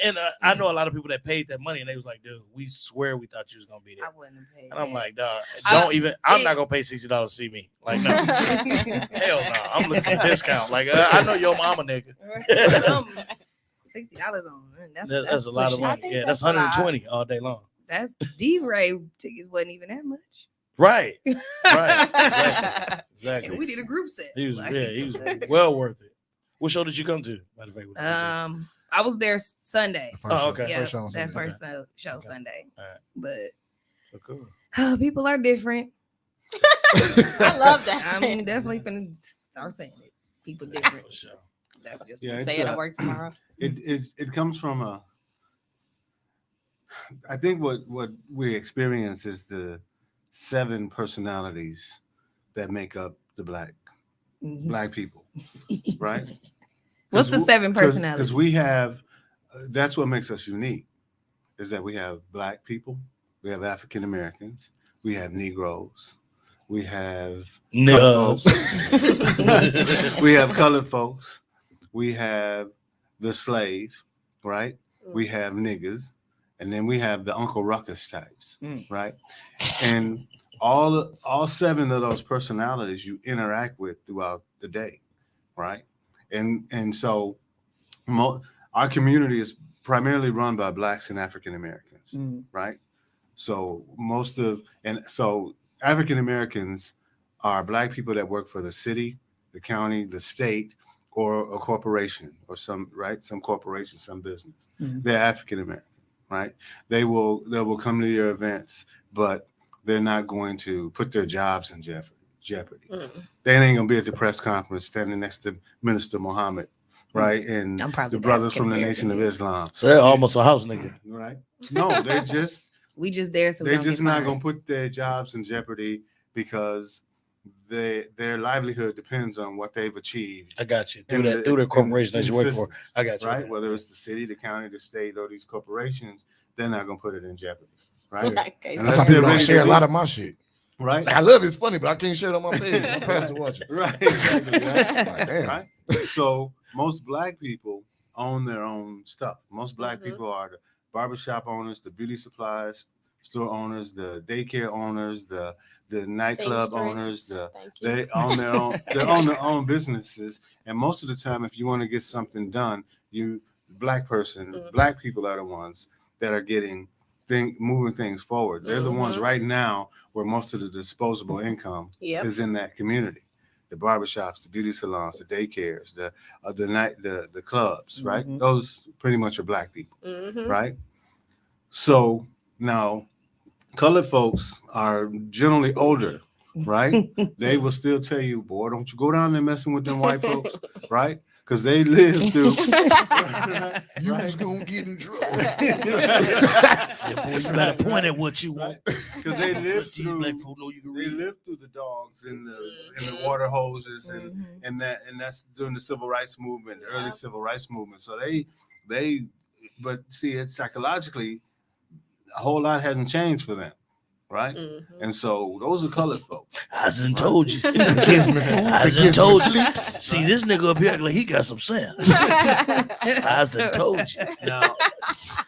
And I know a lot of people that paid that money, and they was like, dude, we swear we thought you was gonna be there. I wouldn't have paid. And I'm like, dog, I'm not gonna pay $60 to see me. Like, no, hell no. I'm looking for a discount. Like, I know your mama, nigga. $60 on that's a lot of money. Yeah, that's $120 all day long. That's D-Ray tickets wasn't even that much. Right. Exactly. And we did a group set. He was well worth it. What show did you come to? Matter of fact, I was there Sunday. Okay. Yeah, show show Sunday. Right. But cool. People are different. I love that. I'm definitely gonna start saying it. People different. For sure. That's just say it at work tomorrow. It comes from I think what we experience is the 7 personalities that make up the black people, right? What's the 7 personalities? Because we have, that's what makes us unique, is that we have black people, we have African Americans, we have Negroes, we have colored folks. We have colored folks, we have the slave, right? We have niggas, and then we have the Uncle Ruckus types, right? And all 7 of those personalities you interact with throughout the day, right? And so our community is primarily run by Blacks and African Americans, right? So so African Americans are Black people that work for the city, the county, the state, or a corporation, or some corporation, some business. They're African American, right? They will come to your events, but they're not going to put their jobs in jeopardy. They ain't gonna be at the press conference standing next to Minister Muhammad, right? And the brothers from the Nation of Islam. So they're almost a house nigga, right? No, they just we just there, so they're just not gonna put their jobs in jeopardy because their livelihood depends on what they've achieved. I got you. Through their corporation that you work for. I got you. Right? Whether it's the city, the county, the state, or these corporations, they're not gonna put it in jeopardy. Right. Okay, that's why people don't share a lot of my shit. Right. Like, I love it's funny, but I can't share it on my page. My pastor watching. Right. Exactly. Right? Like, damn. Right. So most Black people own their own stuff. Most Black people are the barbershop owners, the beauty supplies store owners, the daycare owners, the nightclub owners. They own their own. They own their own businesses, and most of the time, if you want to get something done, Black people are the ones that are moving things forward. They're the ones right now where most of the disposable income is in that community. The barbershops, the beauty salons, the daycares, the clubs, right? Those pretty much are Black people, right? So now, colored folks are generally older, right? They will still tell you, boy, don't you go down there messing with them white folks, right? Because they live through. You was gonna get in trouble. Yeah, boy, you better point at what you want. Because they live through. They live through the dogs and the water hoses and that's during the civil rights movement, the early civil rights movement. So but see, it's psychologically a whole lot hasn't changed for them. Right, and so those are colored folks. I done told you. I done told you. See, this nigga up here acting like he got some sense. I done told you. Now,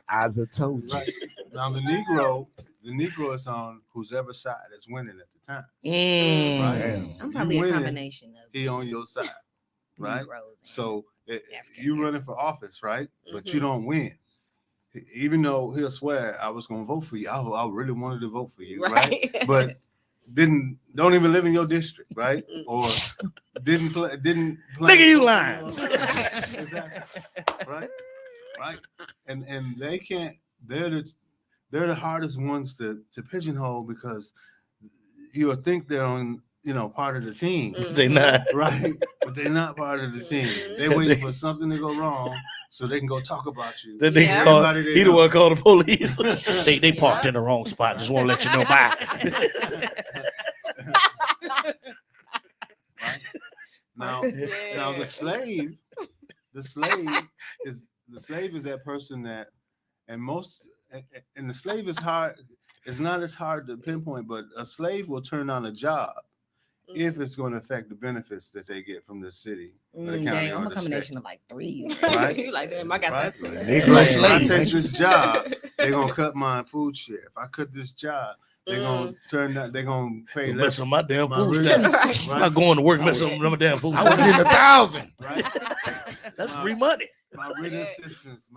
I done told you. Right. Now the Negro is on whoever side is winning at the time. Right? I'm probably a combination of. He on your side, right? Negroes So you running for office, right? But you don't win. Even though he'll swear I was gonna vote for you, I really wanted to vote for you, right? But don't even live in your district, right? Or didn't play. Nigga, you lying. Exactly. Right, right. And they can't. They're the hardest ones to pigeonhole because you'll think they're on part of the team, They not. right? But they're not part of the team. They're waiting for something to go wrong so they can go talk about you. That nigga called, he the one called the police. they parked in the wrong spot. Just want to let you know. Bye. Right? Now the slave is that person that, and the slave is hard. It's not as hard to pinpoint, but a slave will turn down a job if it's going to affect the benefits that they get from the city, or the county, I'm or a the combination state. of like 3. Right? You like, damn, I got that too. It's like, if I take this job, they're gonna cut my food share. If I cut this job, they're gonna turn that. They're gonna pay less. Mess up my damn food rent, stamp. Right. I'm not going to work messing up my damn food I was stamp. getting 1,000. Right? That's free money. My rent assistance,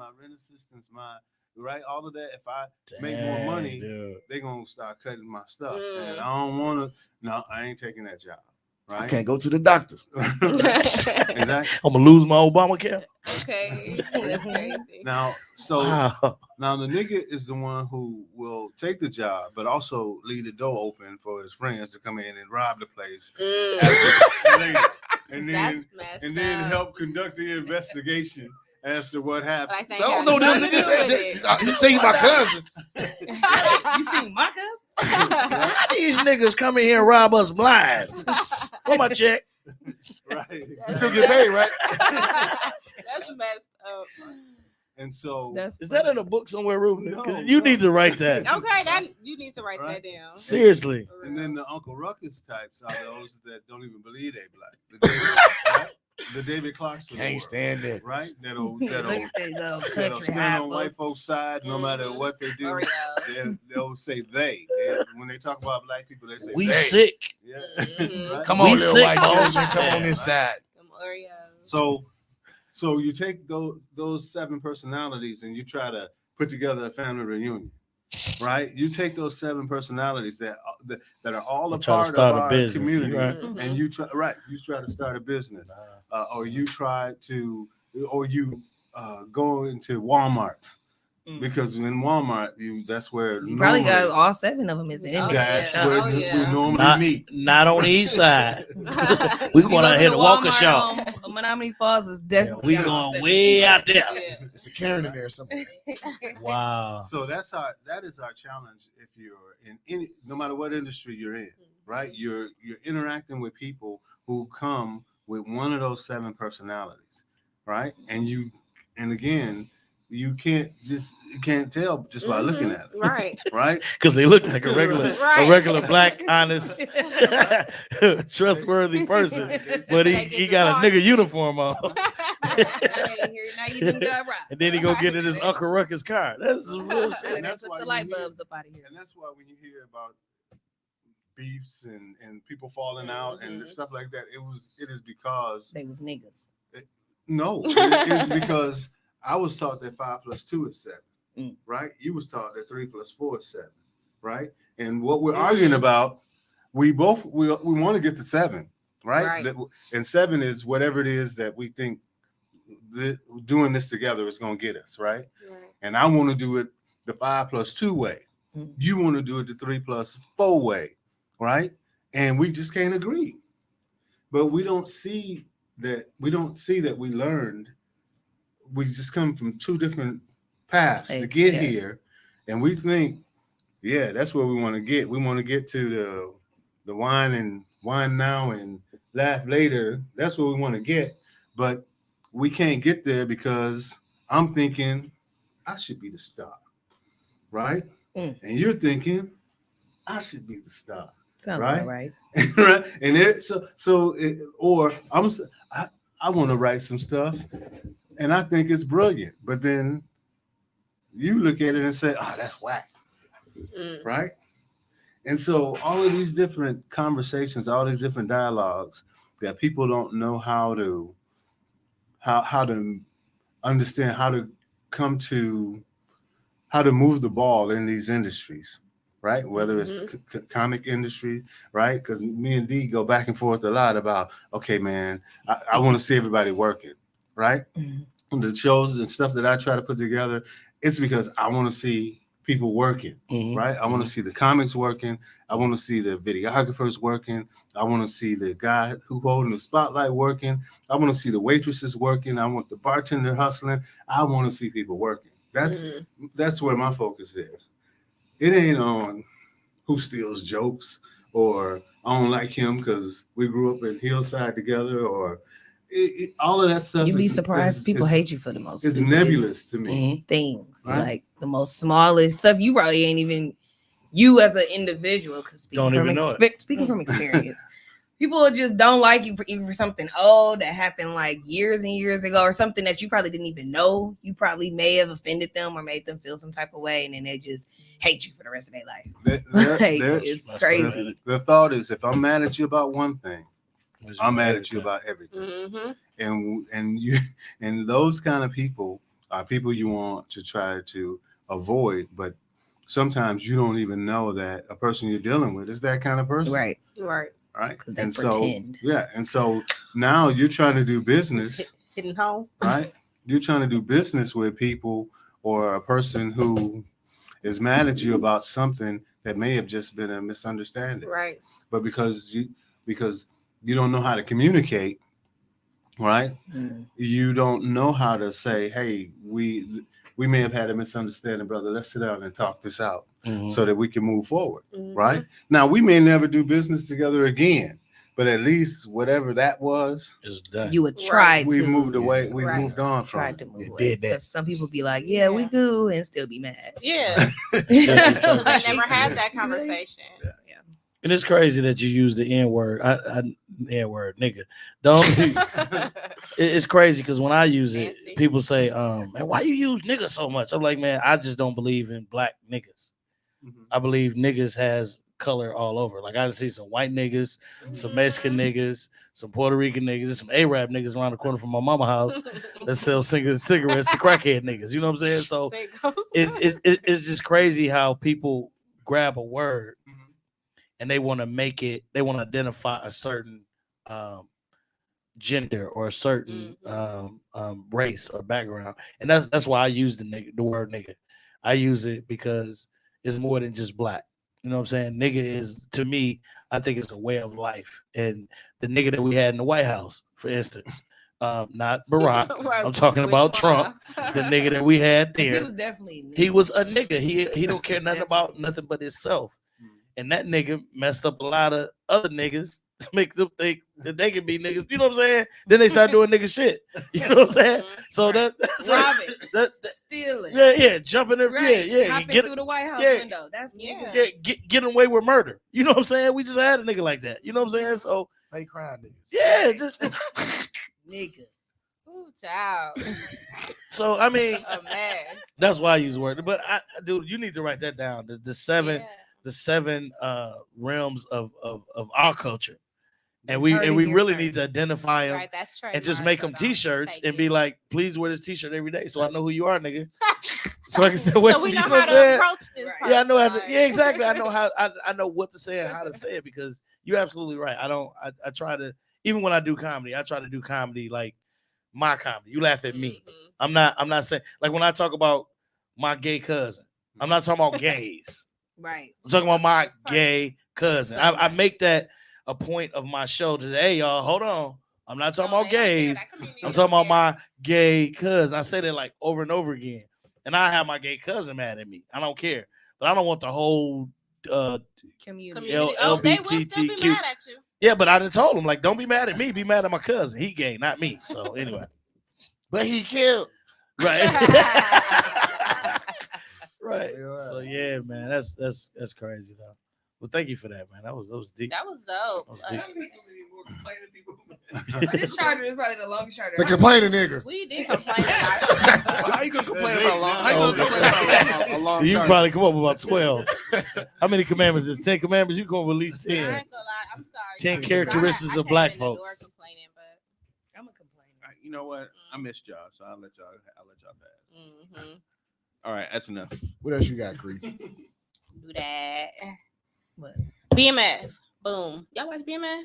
right? All of that. If I make more money, they're gonna start cutting my stuff, and I don't want to. No, I ain't taking that job. Right? I can't go to the doctor. Exactly. I'm gonna lose my Obamacare. Okay, that's crazy. Now the nigga is the one who will take the job, but also leave the door open for his friends to come in and rob the place, and then help conduct the investigation as to what happened. Like, So I don't know them niggas. You seen my cousin. You seen my cousin? How these niggas come in here and rob us blind? Where my check? Right. You still get paid, right? That's messed up. And so Is that in a book somewhere, Ruben? No, You no. need to write that. Okay, you need to write Right. that down. Seriously. And then the Uncle Ruckus types are those that don't even believe they black. The David Clarkson. Can't stand it. Right? That'll Look at they go country stand high on white folks' side no matter what they do. Oreos. They'll say they. When they talk about black people, they say We they. sick. Yeah. Mhm. Right? Come We on, little sick, white boss. children. Come on this side. Them Oreos. So you take those 7 personalities and you try to put together a family reunion, right? You take those 7 personalities that are all a Try to part start of a our business, community, right? and you try to start a business, or you go into Walmart. Because in Walmart, that's where You probably got all 7 of them is in there. that's yeah. where Oh, we yeah. normally meet. Not on the east side. We going out here to Waukesha. Menominee Falls is Yeah, definitely. we got all going 7. way out there. Yeah. It's a Karen in there somewhere. Wow. So that is our challenge. If you're in any, no matter what industry you're in, right? You're interacting with people who come with one of those 7 personalities, right? And again, you can't tell just by looking at it, Right. right? Because they look like a regular Right. black, honest, trustworthy person. But he got a nigga uniform on. Now you done got robbed. And then he go get in his Uncle Ruckus car. That's some real shit. And that's Took why the you light hear- bulbs up out of here. And that's why when you hear about beefs and people falling out and stuff like that, it is because They was niggas. no, it is because I was taught that 5 + 2 is 7, Mm. right? You was taught that 3 + 4 is 7, right? And what we're arguing about, we want to get to 7, right? Right. And 7 is whatever it is that we think doing this together is going to get us, right? And I want to do it the 5 + 2 way. Mm. You want to do it the 3 + 4 way, right? And we just can't agree. But we don't see that we learned. We just come from 2 different paths to get here, and we think, yeah, that's where we want to get. We want to get to the wine now and laugh later. That's where we want to get, but we can't get there because I'm thinking I should be the star, right? And you're thinking I should be the star. Sounds Right? right. Right? And I want to write some stuff. And I think it's brilliant, but then you look at it and say, "Oh, that's whack," right? And so all of these different conversations, all these different dialogues that people don't know how to understand, how to move the ball in these industries, right? Whether it's comic industry, right? Because me and D go back and forth a lot about, okay, man, I want to see everybody working, right? The shows and stuff that I try to put together, it's because I want to see people working, right? I want to see the comics working. I want to see the videographers working. I want to see the guy who holding the spotlight working. I want to see the waitresses working. I want the bartender hustling. I want to see people working. That's where my focus is. It ain't on who steals jokes or I don't like him because we grew up in Hillside together or all of that stuff. You'd be surprised. People hate you for the most. It's nebulous to me. Things right? like the most smallest stuff. You probably ain't even you as an individual. Because speaking from experience, people just don't like you for something old that happened like years and years ago, or something that you probably didn't even know. You probably may have offended them or made them feel some type of way, and then they just hate you for the rest of their life. It's crazy. The thought is, if I'm mad at you about one thing, I'm mad at you about everything. And those kind of people are people you want to try to avoid, but sometimes you don't even know that a person you're dealing with is that kind of person. Right. And so now you're trying to do business hitting home, right? You're trying to do business with people or a person who is mad at you about something that may have just been a misunderstanding, right? But because you don't know how to communicate, right? You don't know how to say, hey, we may have had a misunderstanding, brother. Let's sit down and talk this out so that we can move forward, right? Now, we may never do business together again, but at least whatever that was is done. You would try we to. moved away. We moved on from tried to move away. Because some people be like, yeah, we do, and still be mad. Yeah. I never had that conversation. Yeah. And it's crazy that you use the N-word. N-word, nigga. Don't. It's crazy because when I use it, people say, man, why you use nigga so much? I'm like, man, I just don't believe in black niggas. I believe niggas has color all over. Like I see some white niggas, some Mexican niggas, some Puerto Rican niggas, some Arab niggas around the corner from my mama's house that sell cigarettes to crackhead niggas. You know what I'm saying? So it's just crazy how people grab a word and they want to make it, they want to identify a certain gender or a certain race or background. And that's why I use the word nigga. I use it because it's more than just black. You know what I'm saying? Nigga is, to me, I think it's a way of life. And the nigga that we had in the White House, for instance, not Barack. I'm talking about Trump, the nigga that we had there. He was definitely a nigga. He was a nigga. He don't care nothing about nothing but himself. And that nigga messed up a lot of other niggas to make them think that they can be niggas. You know what I'm saying? Then they start doing nigga shit. You know what I'm saying? So that's robbing, stealing. Yeah, jumping in, hopping through the White House window. That's get away with murder. You know what I'm saying? We just had a nigga like that. You know what I'm saying? So fake crime niggas. Yeah, just niggas. Ooh, child. So I mean, that's why I use the word. But dude, you need to write that down. The seven. The 7 realms of our culture, and we really need to identify them, right, that's and just make them T-shirts and be like, please wear this T-shirt every day, so I know who you are, nigga. So I can say, so we know how to approach this. Yeah, I know how to. Yeah, exactly. I know how. I know what to say and how to say it because you're absolutely right. I try to, even when I do comedy, I try to do comedy like my comedy. You laugh at me. I'm not saying like when I talk about my gay cousin, I'm not talking about gays. Right. I'm talking about my gay cousin. I make that a point of my show to say, hey, y'all, hold on. I'm not talking about gays. I'm talking about my gay cousin. I say that like over and over again. And I have my gay cousin mad at me. I don't care. But I don't want the whole community. They will still be mad at you. Yeah, but I done told him, like, don't be mad at me. Be mad at my cousin. He gay, not me. So anyway. But he killed. Right. Right. So yeah, man, that's crazy though. Well, thank you for that, man. That was deep. That was dope. This charter is probably the longest charter. The complaining nigga. We did complain about How you gonna complain about long? How you gonna complain about a long? You can probably come up with about 12. How many commandments is 10 commandments? You gonna release 10. I ain't gonna lie. I'm sorry. 10 characteristics of black folks. I'm a complainer. Right, you know what? I missed y'all, so I'll let y'all pass. All right, that's enough. What else you got, Cree? Do that. What? BMF. Boom. Y'all watch BMF?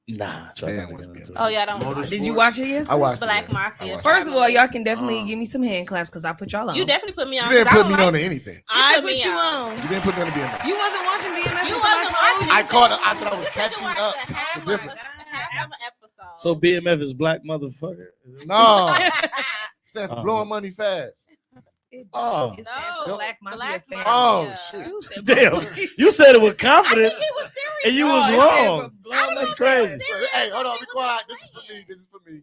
Nah, try Man, to what's get into BMF? it. Oh, y'all don't watch Did it. you watch it yesterday? I watched Black it. Yeah. Mafia. I watched First it. of all, y'all can definitely give me some hand claps because I put y'all on. You definitely put me on. You didn't 'cause I put don't me on like- to anything. I put put me you on. on. You didn't put me on the BMF. You wasn't watching BMF. You until I wasn't told watching you. I it. caught up. I said I was You catching watched up. the It's half the of difference. half of an episode. So BMF is black motherfucker. No. Stand for Uh-huh. blowing money fast. Oh. It stands for No, Black Mafia Black family. Oh, Mafia. shit. You said Damn, police. you said it with I think confidence, he was serious. and you No, was it said wrong. for blowing That's up crazy. serious. Hey, hold on. He Be was quiet. just This is for me. This is for me.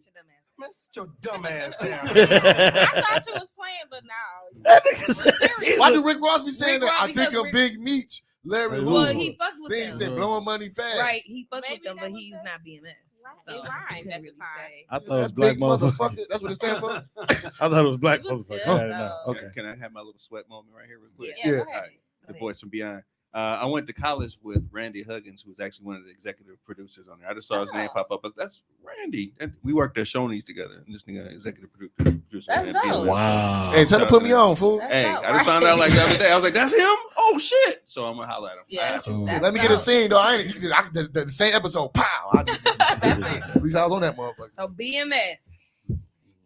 Man, sit your dumb ass down. I thought you was playing, but now That nigga said- Why do Rick Ross be saying Rick that? Ross, I think because of Rick- Big Meech, Larry Who? Well, Hoover. he fucked with Then he them. said blowing money fast. Right, he fucked Maybe with them, that but was he's just- not BMF. It rhymed at the time. I thought it That's was black big motherfucker. That's what it stands for. I thought it was black It was motherfucker. good, I didn't know. though. Okay. Can I have my little sweat moment right here real quick? Yeah, Yeah. go ahead. Alright, The Voice from Beyond. I went to college with Randy Huggins, who was actually one of the executive producers on there. I just saw his name pop up, but that's Randy. And we worked at Shoney's together, and this nigga executive producer. That's at dope. BMF. Wow. Hey, tell him to put me on, fool. That's Hey, dope, I just found right? out like the other day. I was like, "That's him! Oh shit!" So I'm gonna holler at him. Yeah, Cool. that's Let me get a dope. scene though. I ain't the same episode. Pow! That's it. At least I was on that motherfucker. So BMF.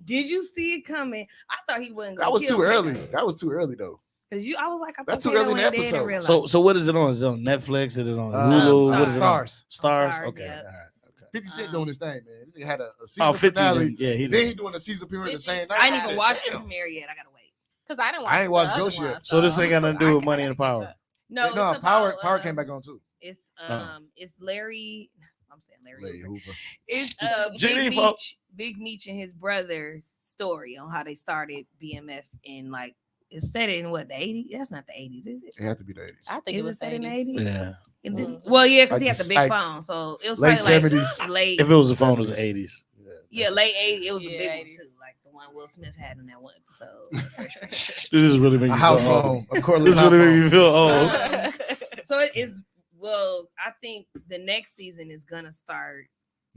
Did you see it coming? I thought he wasn't gonna That was kill too him. early. That was too early though. Cause I was like, I That's thought too early in Taylor the went dead episode. real life. So what is it on? Is it on Netflix? Is it on Hulu? What is it on? Stars. Stars. Stars, Okay. yeah. All right. Okay. 50 Cent doing his thing, man. He had a season Oh, 50. finale. Yeah, he Then did. he doing a season premiere the 50 same Cent. night. I ain't even said, watched the damn. premiere yet. I gotta wait. Because I didn't watch. I ain't watched the other Ghost yet. one, So this ain't got nothing to do I with Money in the gotta catch Power. up. No, No, it's Power about, came back on too. It's Oh. it's Larry. I'm saying Larry. Larry Hoover. Hoover. It's Jimmy Big Fo- Meech, Big Meech and his brother's story on how they started BMF in like it's set in what the 80s. That's not the 80s, is it? It had to be the 80s. I think Is it it was set in the 80s. 80s? Yeah. It didn't- Mhm. Well, yeah, because Like he had the the big like phone, so it was late probably 70s. like late. If it was a phone, it was the 70s. 80s. Yeah, late 80s. It was a Yeah, big 80s. one too, like the one Will Smith had in that one episode. This is really making A me house feel old. phone. A cordless This house really making phone. me feel old. So it is. Well, I think the next season is gonna start.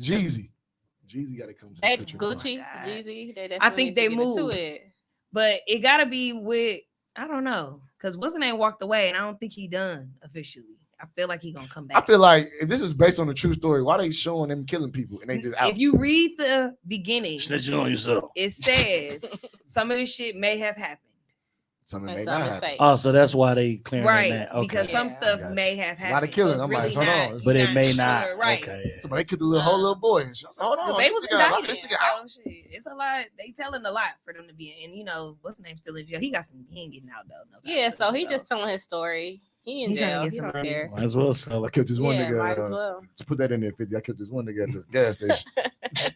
Jeezy. Jeezy got to come to the They picture. Gucci, God. Jeezy. They I think they moved to moved. it. But it gotta be with I don't know, because what's the name walked away, and I don't think he done officially. I feel like he gonna come back. I feel like if this is based on a true story, why they showing them killing people and they just out? If you read the beginning, Snitching on yourself. it says some of this shit may have happened. Something And may some not is happen. fake. Oh, so that's why they clearing Right. that. Okay. Because some Yeah. stuff Gotcha. may have It's a happened. lot of killing. So I'm it's like, really hold not- on. but you're it may sure, not. Right. Okay. So they killed the little whole little boy. And she was like, hold on. They this was nigga got locked- indicted. this nigga out. So shit, it's a lot. They telling a lot for them to be in. And you know, what's the name still in jail? He got some. He ain't getting out though. No time Yeah, so soon, he just telling his story. He in He trying to jail. get He some don't money. care. Might as well sell I it. kept this one Yeah, nigga. might as well. To put that in there, 50. I kept this one nigga at the gas station.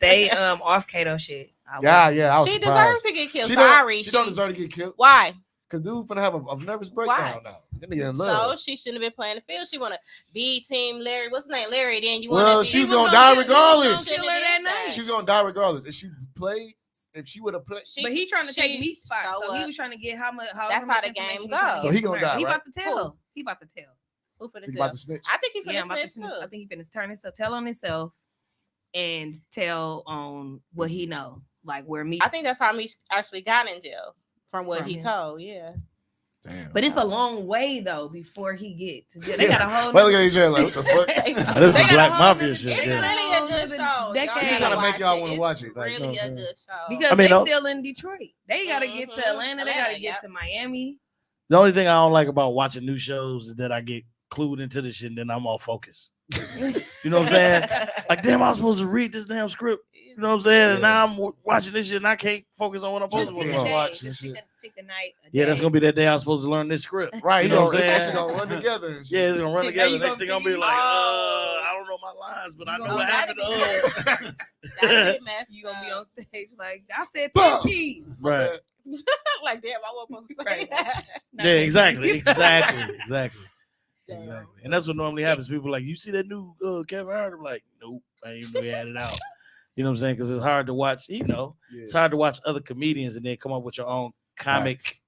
They off Kato shit. I Yeah, I was She surprised. deserves to get killed. She Sorry, She don't deserve to get killed. Why? Because dude finna have a nervous breakdown now. That nigga in So love. she shouldn't have been playing the field. She want to be team Larry. What's his name? Larry. Then you Well, want to be. she's He was gonna die kill- he was regardless. gonna kill her that night. She's gonna die regardless. If she plays, if she would have played, She- But he trying to take she- Meech's spot, so he what? was trying to get how much. That's how the game goes. So he gonna die, He right? about to tell. He about to tell. Who for the he's tell? about to snitch. I think he Yeah, finna I'm about to snitch snitch. I too. think he finna turn himself, tell on himself, and tell on what he know, like where me. I think that's how Meech actually got in jail from what From he him. told. Yeah. Damn. But it's a long way though before he get to jail. They got a whole. Wait, look at each other like, what the fuck? It's Now, this They is got a black whole mafia nother- shit. it's Yeah. really a good show. Y'all Decade. gotta He's trying to make watch y'all it. wanna It's watch it, like, you know really what a I'm good saying? show. because I mean, they no- still in Detroit. They gotta get to Mhm. Atlanta. They gotta Atlanta, get yep. to Miami. The only thing I don't like about watching new shows is that I get clued into the shit and then I'm all focused. You know what I'm saying? Like, damn, I was supposed to read this damn script. You know what I'm saying? And Yeah. now I'm watching this shit and I can't focus on what I'm supposed Just to pick be a on. day. Watch Just this pick a night. a Yeah, that's day. gonna be that day I'm supposed to learn this script. Right, You know what I'm it's saying? gonna run together. And shit. Yeah, it's gonna run Now together. you Next gonna thing I'm be- be like, Oh. I don't know my lines, but I know Oh, what that'd happened. be That'd be messed You gonna be up. on stage like I said Fuck. 10 keys. Right. Like, damn, I wasn't supposed to say Right. that. Not Yeah, 10 exactly. keys. Exactly. Damn. Exactly. And that's what normally happens. People like, you see that new Kevin Hart? I'm like, nope, I didn't even know he had it out. You know what I'm saying? Because it's hard to watch, Yeah. it's hard to watch other comedians and then come up with your own comic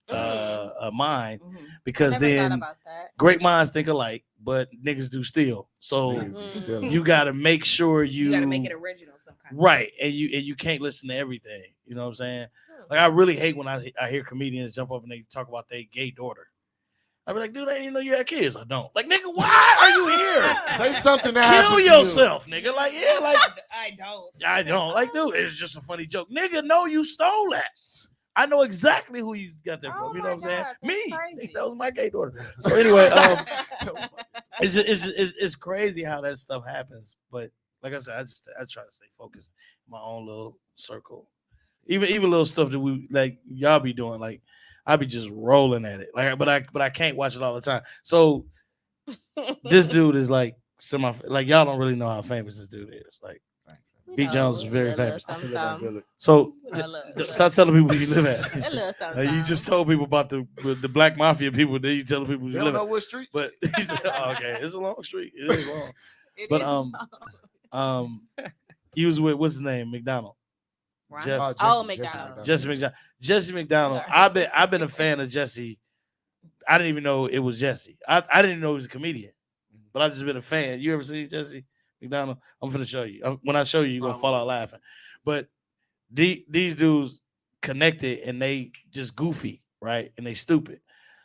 mind Mhm. because Never then thought about that. great minds think alike, but niggas do steal. So Niggas still- you got to make sure You gotta make it original some kind. right, and you can't listen to everything. You know what I'm saying? Like I really hate when I hear comedians jump up and they talk about their gay daughter. I'd be like, dude, I didn't even know you had kids. I don't. Like, nigga, why are you here? Say something that Kill happened to yourself, nigga. Like, yeah, like I don't. I don't. Like, dude, it's just a funny joke. Nigga, no, you stole that. I know exactly who you got that Oh from. You my know what I'm saying? God, Me. that's crazy. That was my gay daughter. So anyway, it's crazy how that stuff happens. But like I said, I try to stay focused in my own little circle. Even little stuff that we like y'all be doing, like I be just rolling at it. Like, but I can't watch it all the time. So this dude is like like y'all don't really know how famous this dude is. Like B. Jones is very famous. So stop telling people where you live at. You just told people about the black mafia people. Then you telling people you. you They don't live know at. what street. But he's okay. It's a long street. It is long. He was with what's his name? McDonald. Jeff. McDonald. Jesse McDonald. Jesse McDonald. I've been a fan of Jesse. I didn't even know it was Jesse. I didn't even know he was a comedian, but I just been a fan. You ever seen Jesse McDonald? I'm finna show you. When I show you, you're gonna fall out laughing. But these dudes connected and they just goofy, right? And they stupid.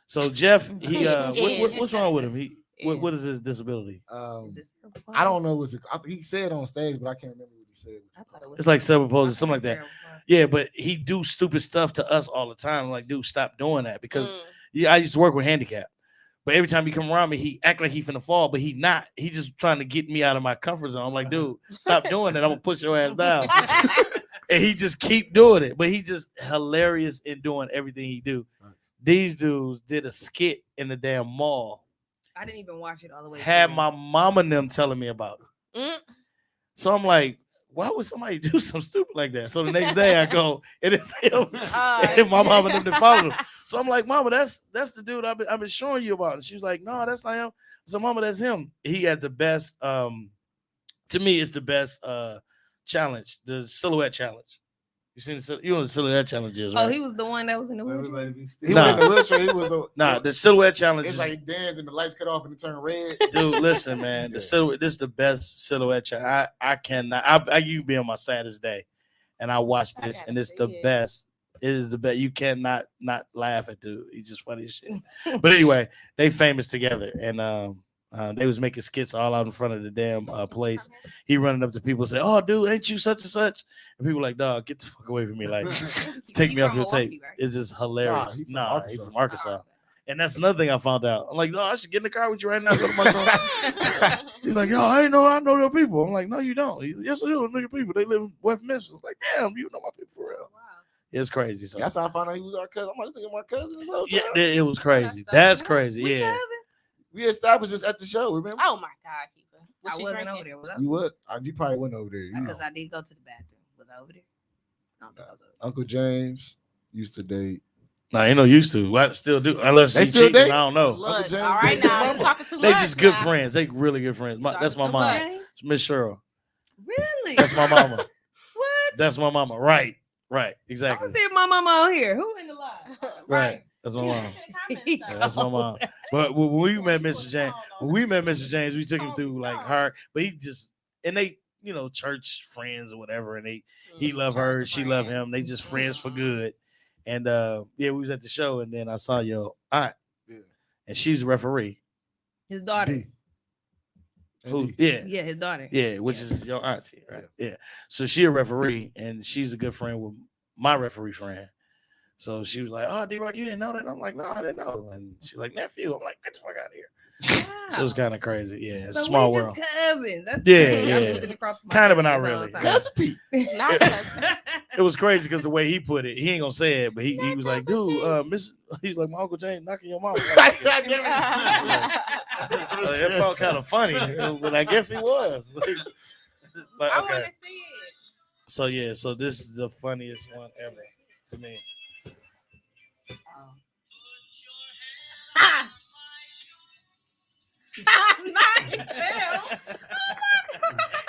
So Jeff, he what's wrong with him? What is his disability? I don't know he said on stage, but I can't remember what he said. It's like cerebral palsy, something like that. Yeah, but he do stupid stuff to us all the time. Like, dude, stop doing that because I used to work with handicap. But every time he come around me, he act like he finna fall, but he not. He just trying to get me out of my comfort zone. I'm like, dude, stop doing that. I'm gonna push your ass down. And he just keep doing it. But he just hilarious in doing everything he do. These dudes did a skit in the damn mall. I didn't even watch it all the way. Had my mom and them telling me about it. So I'm like, why would somebody do something stupid like that? So the next day I go and it's him and my mom and them that followed him. So I'm like, Mama, that's the dude I've been showing you about. And she was like, no, that's not him. So Mama, that's him. He had the best. To me, it's the best challenge, the silhouette challenge. You seen you know what the silhouette challenge is, right? Oh, he was the one that was in the wheelchair. He was in the wheelchair. He was the silhouette challenge. It's like he danced and the lights cut off and it turned red. Dude, listen, man. The silhouette. This is the best silhouette challenge. I cannot. You be on my saddest day, and I watch this, and it's the best. It is the best. You cannot not laugh at dude. He's just funny as shit. But anyway, they famous together, and they was making skits all out in front of the damn place. He running up to people and say, "Oh, dude, ain't you such and such?" And people like, "Dog, get the fuck away from me! Like, take me off your tape." Right? It's just hilarious. He's from Arkansas. And that's another thing I found out. I'm like, "No, I should get in the car with you right now." Go to my car. He's like, "Yo, I know your people." I'm like, "No, you don't." Yes, I do. Know your people. They live in West Memphis. I'm like, damn, you know my people for real. Wow. It's crazy. So that's how I found out he was our cousin. I'm like, thinking my cousin this whole time. Yeah, it was crazy. That's crazy. Yeah. We established this at the show, remember? Oh my God, Keeper. I wasn't over there. Was I? You would? You probably wasn't over there. Because I did go to the bathroom. Was I over there? I don't think I was over there. Uncle James used to date. Nah, ain't no used to. I still do. Unless they he still cheating, date? I don't know. Look, all right now, you're talking too much. They just good friends. They really good friends. That's my mom. It's Miss Cheryl. Really? That's my mama. What? That's my mama. Right. Exactly. I'm gonna see if my mama on here. Who in the live? Right. That's my mom. That's my mom. But when we met Mr. James, we took him through like hard. But he just and they, church friends or whatever, and he loved her, she loved him. They just friends for good. And we was at the show, and then I saw your aunt, and she's a referee. His daughter. Who? Yeah, his daughter. Yeah, which is your auntie, right? Yeah. So she a referee, and she's a good friend with my referee friend. So she was like, "Oh, D-Rock, you didn't know that?" I'm like, "No, I didn't know." And she's like, "Nephew." I'm like, "Get the fuck out of here." Wow. So it was kind of crazy. Yeah, it's a small world. Cousins. That's yeah. Kind of, but not really. Cousin Pete. It was crazy because the way he put it, he ain't gonna say it, but he was like, "Dude, he's like, my Uncle James knocking your mom." It felt kind of funny, but I guess he was. But, I want to see it. So this is the funniest one ever to me.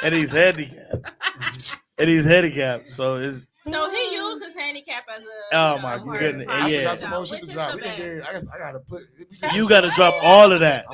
And he's handicapped. So it's. So he used his handicap as a. Oh my goodness! I got some more shit to drop. I gotta put. You gotta drop all of that.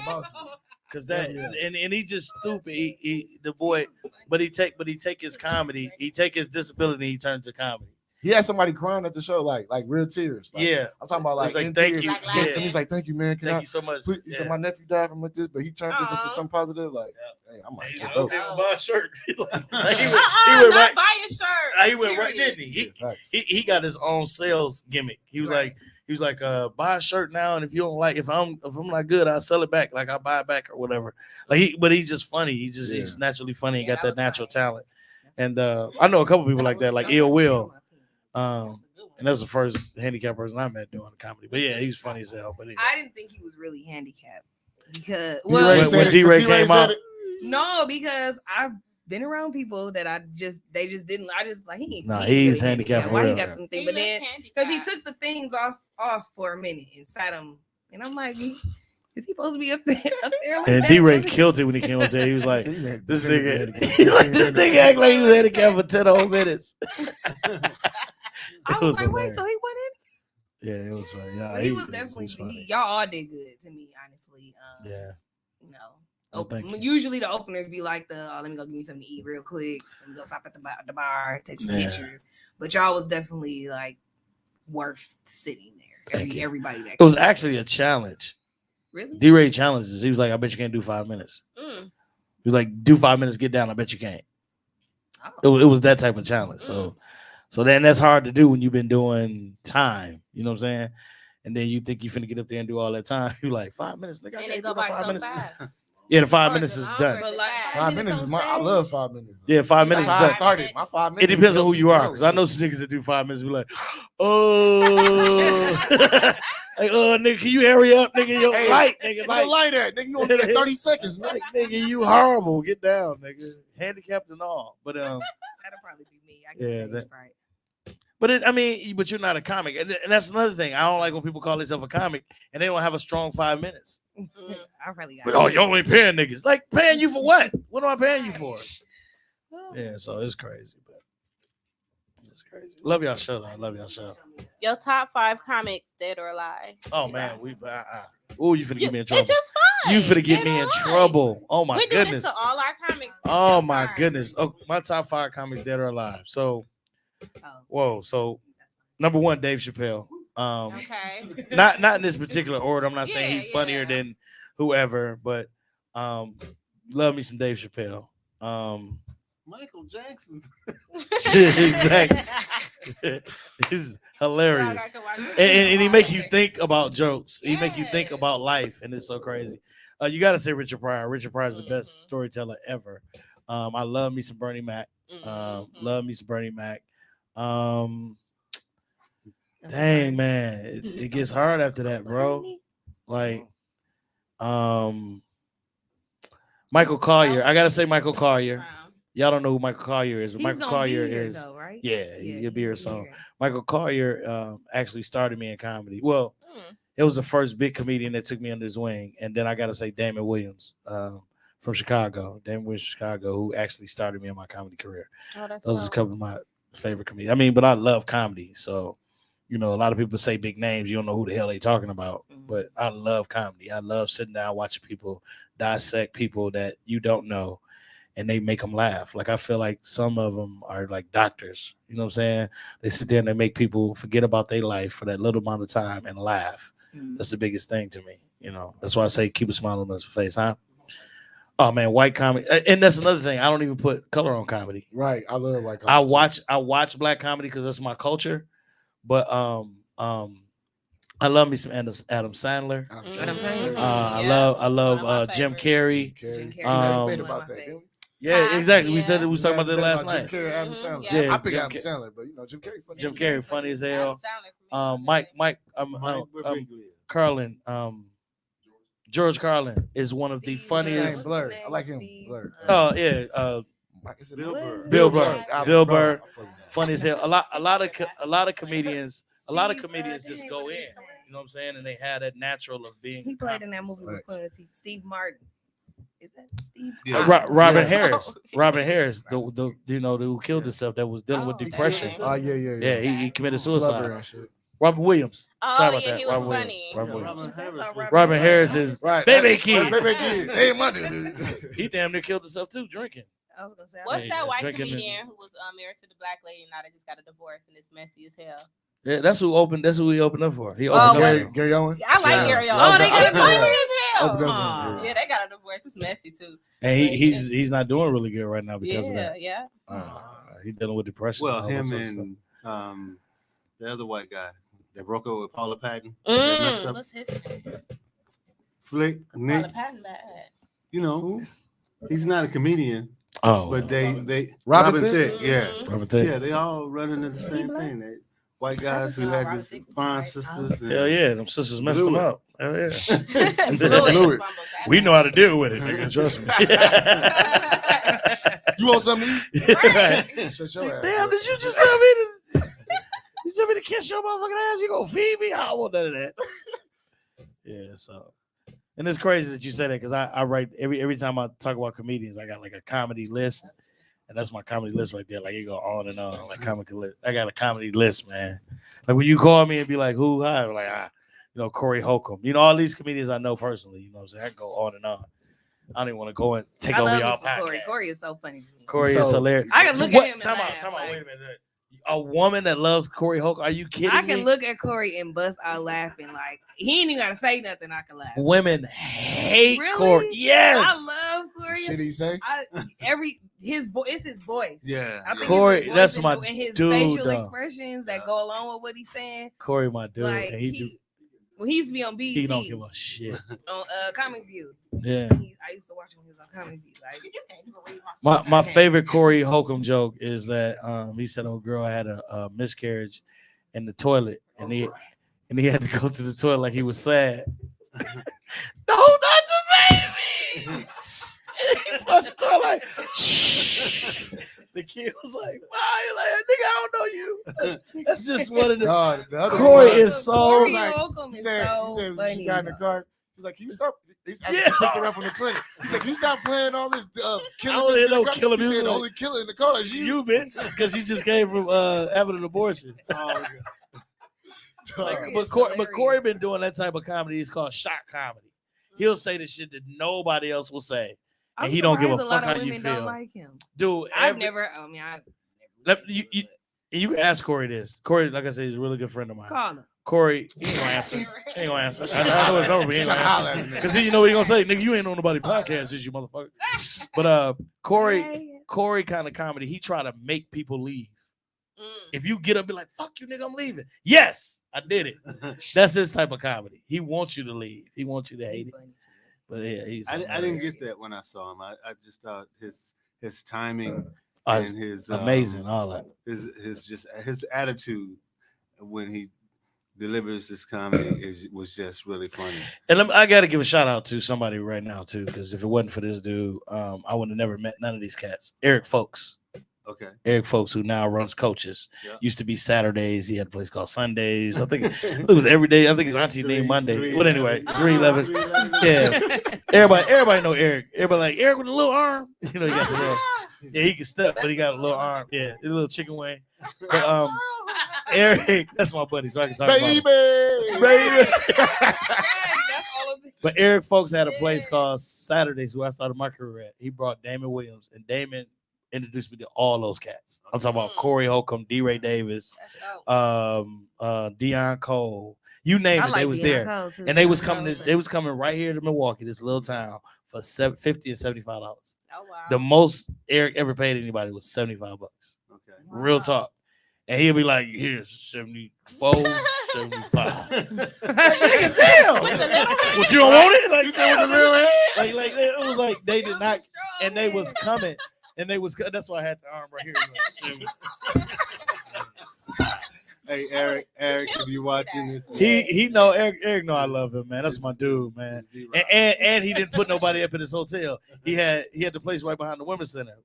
Cause that and he just stupid. He the boy, but he take his comedy. He take his disability. He turns to comedy. He had somebody crying at the show, like real tears. Like, Yeah. I'm talking about He was like, like, in thank tears. you. Like Yeah. laughing. And he's like, thank you, man. Can Thank I you so much. He said, Yeah. my nephew died from this, but he turned this into Aw. something positive. Like, hey, I'm like, He's that's like, dope. okay, buy a shirt. Like, he went Not right. buy your shirt. He went right, period. didn't he? Yeah, facts. He got his own sales gimmick. He was Right. like, buy a shirt now, and if you don't like, if I'm not good, I'll sell it back. Like I'll buy it back or whatever. Like but he's just funny. He's just naturally funny. He Yeah, got that that was natural funny. talent. And I know a couple people like that, like Ill Will. That's a good one. And that's the first handicapped person I met doing comedy. But yeah, he was funny as hell. But anyway. I didn't think he was really handicapped because D-Ray when said it, D-Ray D-Ray came said out- it. no, because I've been around people that they just didn't. I just like he. Nah, ain't he's really handicapped for Why real. he got them thing? He But look then handicapped. because he took the things off for a minute and sat him, and I'm like, is he supposed to be up there like And that? D-Ray killed it when he came up there. He was like, See, man, this nigga nigga, handicapped. he's like, this nigga act like he was handicapped for 10 whole minutes. I It was like, wait, hilarious. so he wasn't. Yeah, it was funny. Yeah, But he was definitely. Y'all all did good to me, honestly. Yeah. You know. Oh, thank you. Usually the openers be like let me go give me something to eat real quick. Let me go stop at the bar, take some Yeah. pictures. But y'all was definitely like worth sitting there. Thank you. Everybody that It was actually a challenge. really. D-Ray challenges. He was like, I bet you can't do 5 minutes. Mm. He was like, do 5 minutes, get down. I bet you can't. Oh. It was that type of challenge. So then that's hard to do when you've been doing time. You know what I'm saying? And then you think you finna get up there and do all that time. You're like, 5 minutes, nigga. I And can't they do go no by 5 so minutes. fast. Yeah, the 5 Or minutes the is longer done. the But like, fast. 5 minutes is my. I love 5 minutes. Yeah, 5 You minutes is like That's how I done. started. My 5 minutes. It depends on who helped you me are, grow. because I know some niggas that do 5 minutes be like, oh, like, nigga, can you hurry up, nigga? You're Hey, light, nigga, Like light. that, nigga. You only got 30 seconds, man. Like, nigga, you horrible. Get down, nigga. Handicapped and all. But that'll probably be me. I Yeah, guess that- right. but you're not a comic, and that's another thing. I don't like when people call themselves a comic and they don't have a strong 5 minutes. I probably got. But you only paying niggas. Like, paying you for what? What am I paying you for? Oh. Yeah, so it's crazy, but it's crazy. Love y'all show, though. I love y'all show. Your top 5 comics, dead or alive. Oh man, oh, you finna get me in trouble. It's just fine. You finna get Dead me or in alive. trouble. Oh my We do goodness. this to all our comics. Oh It's my your turn. goodness. Oh, my top 5 comics, dead or alive. So, Oh. whoa. So, number 1, Dave Chappelle. Okay. Not in this particular order. I'm not saying Yeah, he's funnier yeah. than whoever, but love me some Dave Chappelle. Michael Jackson. Exactly. It's hilarious. And he make you think about jokes. He make you think Yes. about life, and it's so crazy. You got to say Richard Pryor. Richard Pryor is the Mhm. best storyteller ever. I love me some Bernie Mac. Mhm. Love me some Bernie Mac. Dang man, it gets hard after that, bro. Like, Michael Collier. I gotta say Michael Collier. Y'all don't know who Michael Collier is. But He's Michael gonna Collier be here, is though, right? he'll be here soon. here. Michael Collier actually started me in comedy. Well, Mm. it was the first big comedian that took me under his wing. And then I got to say Damon Williams from Chicago. Damon Williams, Chicago, who actually started me in my comedy career. Oh, that's Those are a dope. couple of my favorite comedians. I mean, but I love comedy. So, a lot of people say big names. You don't know who the hell they talking about. Mhm. But I love comedy. I love sitting down watching people dissect people that you don't know. And they make them laugh. Like, I feel like some of them are like doctors. You know what I'm saying? They sit there and they make people forget about their life for that little amount of time and laugh. Mhm. That's the biggest thing to me. That's why I say keep a smile on his face, huh? Oh man, white comedy, and that's another thing. I don't even put color on comedy. Right. I love like. I watch black comedy because that's my culture. But I love me some Adam Sandler. Adam Sandler. I Yeah. love One of my Jim favorites. Carrey. Jim Carrey. Um, Debate about that. didn't we? Yeah, exactly. We said Yeah. we was talking about that Debate last about night. Jim Carrey, Adam Mhm, Sandler. yeah. I pick Jim Adam Ca- Sandler, but Jim Carrey funny. Jim Carrey funny as Adam hell. Sandler for me. Mike Carlin, George Carlin is one of the Steve- funniest. Blur. I like him. Blur. Oh yeah, Is it Bill What Burr. is Bill it? Burr. Adam Bill Burr. Burr. funny as hell. A lot of comedians just go in. You know what I'm saying? And they had that natural of being. He played in that movie with Facts. Queen Latifah. Steve Martin. Is that Steve? Yeah. Robin Yeah. Harris. Robin Harris, the who killed himself, that was dealing with Oh, depression. okay. Oh yeah. Yeah, he committed Flubber suicide. and shit. Robin Williams. Oh, Sorry about yeah, that. he was Robin funny. Williams. Yeah, Robin Williams. Robin Harris was- Robin Harris is Right. Baby Baby Kid. Kid. Hey, my dude. He damn near killed himself too, drinking. I was gonna say. What's Yeah, that white drinking and- comedian who was married to the black lady and now they just got a divorce and it's messy as hell? Yeah, that's who opened. That's who he opened up for. He Oh, opened up. wait. for- Gary Owens. I like Yeah. Gary Oh, Owens. they got a He's funny divorce? as hell. Opened up Aw. for him, Yeah, they got a divorce. It's messy too. And But, he's not doing really good right now because of Yeah, that. yeah. He's dealing with depression. Well, and all him that sort of stuff. and the other white guy that broke up with Paula Patton. That messed up. What's his name? Flick Nick. Paula Patton bad. You know, he's not a comedian, Oh, but they Robin Thicke. Thicke? Yeah, Robert Thicke. yeah, they all running into the same thing. They white guys who had this fine sisters. And, Hell yeah, them sisters messed Blew them it. up. Hell yeah. Blew it. We know how to deal with it, nigga. Trust me. You want something to eat? Right. Shut your ass Damn, up. did you just tell me to? You tell me to kiss your motherfucking ass? You gonna feed me? I don't want none of that. Yeah, so. And it's crazy that you say that because I write every time I talk about comedians, I got like a comedy list, and that's my comedy list right there. Like it go on and on, like comic list. I got a comedy list, man. Like when you call me and be like, "Who?" Hi, I'm like, Corey Holcomb. You know, all these comedians I know personally. You know what I'm saying? I can go on and on. I don't even want to go and take I over love y'all me some Corey. podcast. Corey is so funny to me. Corey So- is hilarious. I can look at What? him and Time out, laugh, time out. like- Wait a minute. A woman that loves Corey Holcomb? Are you kidding I me? can look at Corey and bust out laughing. Like he ain't even gotta say nothing. I can laugh. Women hate Really? Corey. Yes. I love Corey. Shit he say? It's his voice. yeah, I think Corey, it's his voice that's and my and his dude, facial though. expressions that go along with what he's saying. Corey, my dude. Like and he when he used to be on BET, he don't give a shit. on Comic View. Yeah. I used to watch him when he was on Comic View. Like you can't even read My favorite Corey Holcomb joke is that he said a girl had a miscarriage in the toilet and he had to go to the toilet like he was sad. No, not the baby. He flushed the toilet like, shh. The kid was like, "Why?" He like, "Nigga, I don't know you." That's just one of the. No, the other Corey one, is so. Corey like- Holcomb He is said, so he said when funny. she got in the car, he's like, "Can you stop?" He's actually Yeah. picked her up from the clinic. He's like, "Can you stop playing all this I killing don't music hear in the no car?" killing He said, music. "The only killer in the car is you." You bitch, because he just came from having an abortion. Corey But is Corey hilarious. been doing that type of comedy. It's called shock comedy. He'll say the shit that nobody else will say, I'm and he don't give a surprised lot fuck of how you women don't feel. like him. Dude. I've never. I mean, I. You can ask Corey this. Corey, like I said, he's a really good friend of mine. Call him. Corey, he ain't gonna answer. He ain't gonna answer. I know his number, but he ain't She's gonna holler answer. at him. Because you know what he gonna say, nigga, you ain't on nobody podcast, is you motherfucker? But Corey kind of comedy, he try to make people leave. If you get up and be like, "Fuck you, nigga, I'm leaving." Yes, I did it. That's his type of comedy. He wants you to leave. He wants you to hate it. But yeah, he's. I didn't hilarious. get that when I saw him. I just thought his timing Oh, and it's his amazing, all that. his attitude when he delivers this comedy was just really funny. And I got to give a shout out to somebody right now too, because if it wasn't for this dude, I would have never met none of these cats. Eric Folks. Okay. Eric Folks, who now runs Coaches, Yeah. used to be Saturdays. He had a place called Sundays. I think it was every day. I think his auntie named Monday. But anyway, 311. Yeah. Everybody know Eric. Everybody like Eric with a little arm. You know, he got the little. Yeah, he can step, but he got a little arm. Yeah, a little chicken wing. But Eric, that's my buddy, so I can talk about him. Baby. But Eric Folks had a place called Saturdays where I started my career at. He brought Damon Williams, and Damon introduced me to all those cats. I'm talking about Corey Holcomb, D. Ray Davis, Deion Cole. You name it, they was there. And they was coming right here to Milwaukee, this little town, for $50 and $75. Oh, wow. The most Eric ever paid anybody was $75. Okay. Real talk. And he'll be like, "Here's 74, 75." Damn. What, you don't want it? Like, like it was like they did not, and they was coming, and they was. That's why I had the arm right here. Hey Eric, if you watching this, He know Eric know I love him, man. That's my dude, man. And he didn't put nobody up in his hotel. He had the place right behind the women's center.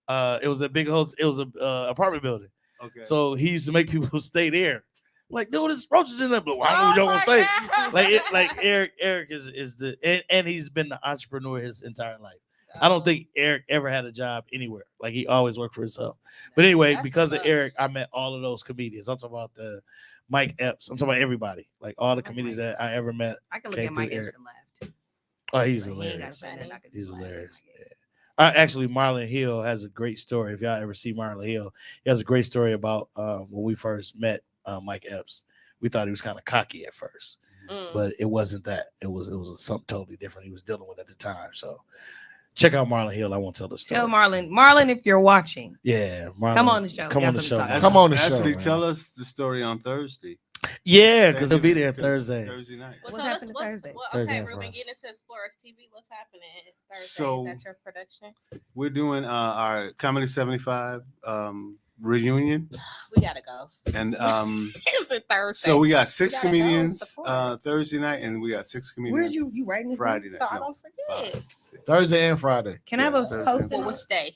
It was a big hotel. It was a apartment building. okay. So he used to make people stay there. Like, dude, there's roaches in there, but why don't y'all gonna stay? Like Eric is the and he's been the entrepreneur his entire life. I don't think Eric ever had a job anywhere. Like, he always worked for himself. But anyway, because of Eric, I met all of those comedians. I'm talking about the Mike Epps. I'm talking about everybody. Like, all the comedians that I ever met. I can look came at Mike through Epps Eric. and laugh too. Oh, he's Like, he ain't gotta hilarious. say nothing, I can He's just laugh. hilarious. Like, Yeah. Actually, Marlon Hill has a great story. If y'all ever see Marlon Hill, he has a great story about when we first met Mike Epps. We thought he was kind of cocky at first, but it wasn't that. It was something totally different he was dealing with at the time. So check out Marlon Hill. I won't tell the story. Tell Marlon, if you're watching. Yeah, Marlon, come on the show. Come We on got the something show. to talk Come on the show. Actually, man. tell us the story on Thursday. Yeah, because he'll be there Thursday. Thursday night. Well, What's tell us happening Thursday? Thursday okay, and Ruben, Friday. get into Explorers TV. What's happening Thursday? So- Is that your production? We're doing our Comedy 75 reunion, We gotta go. and It's a Thursday. so we got 6 gotta go comedians support. Thursday night, and we got 6 Where comedians you writing this? Friday night. so I No, don't forget. 5, Thursday and Friday. Can I have a Thursday. post? Well, which day?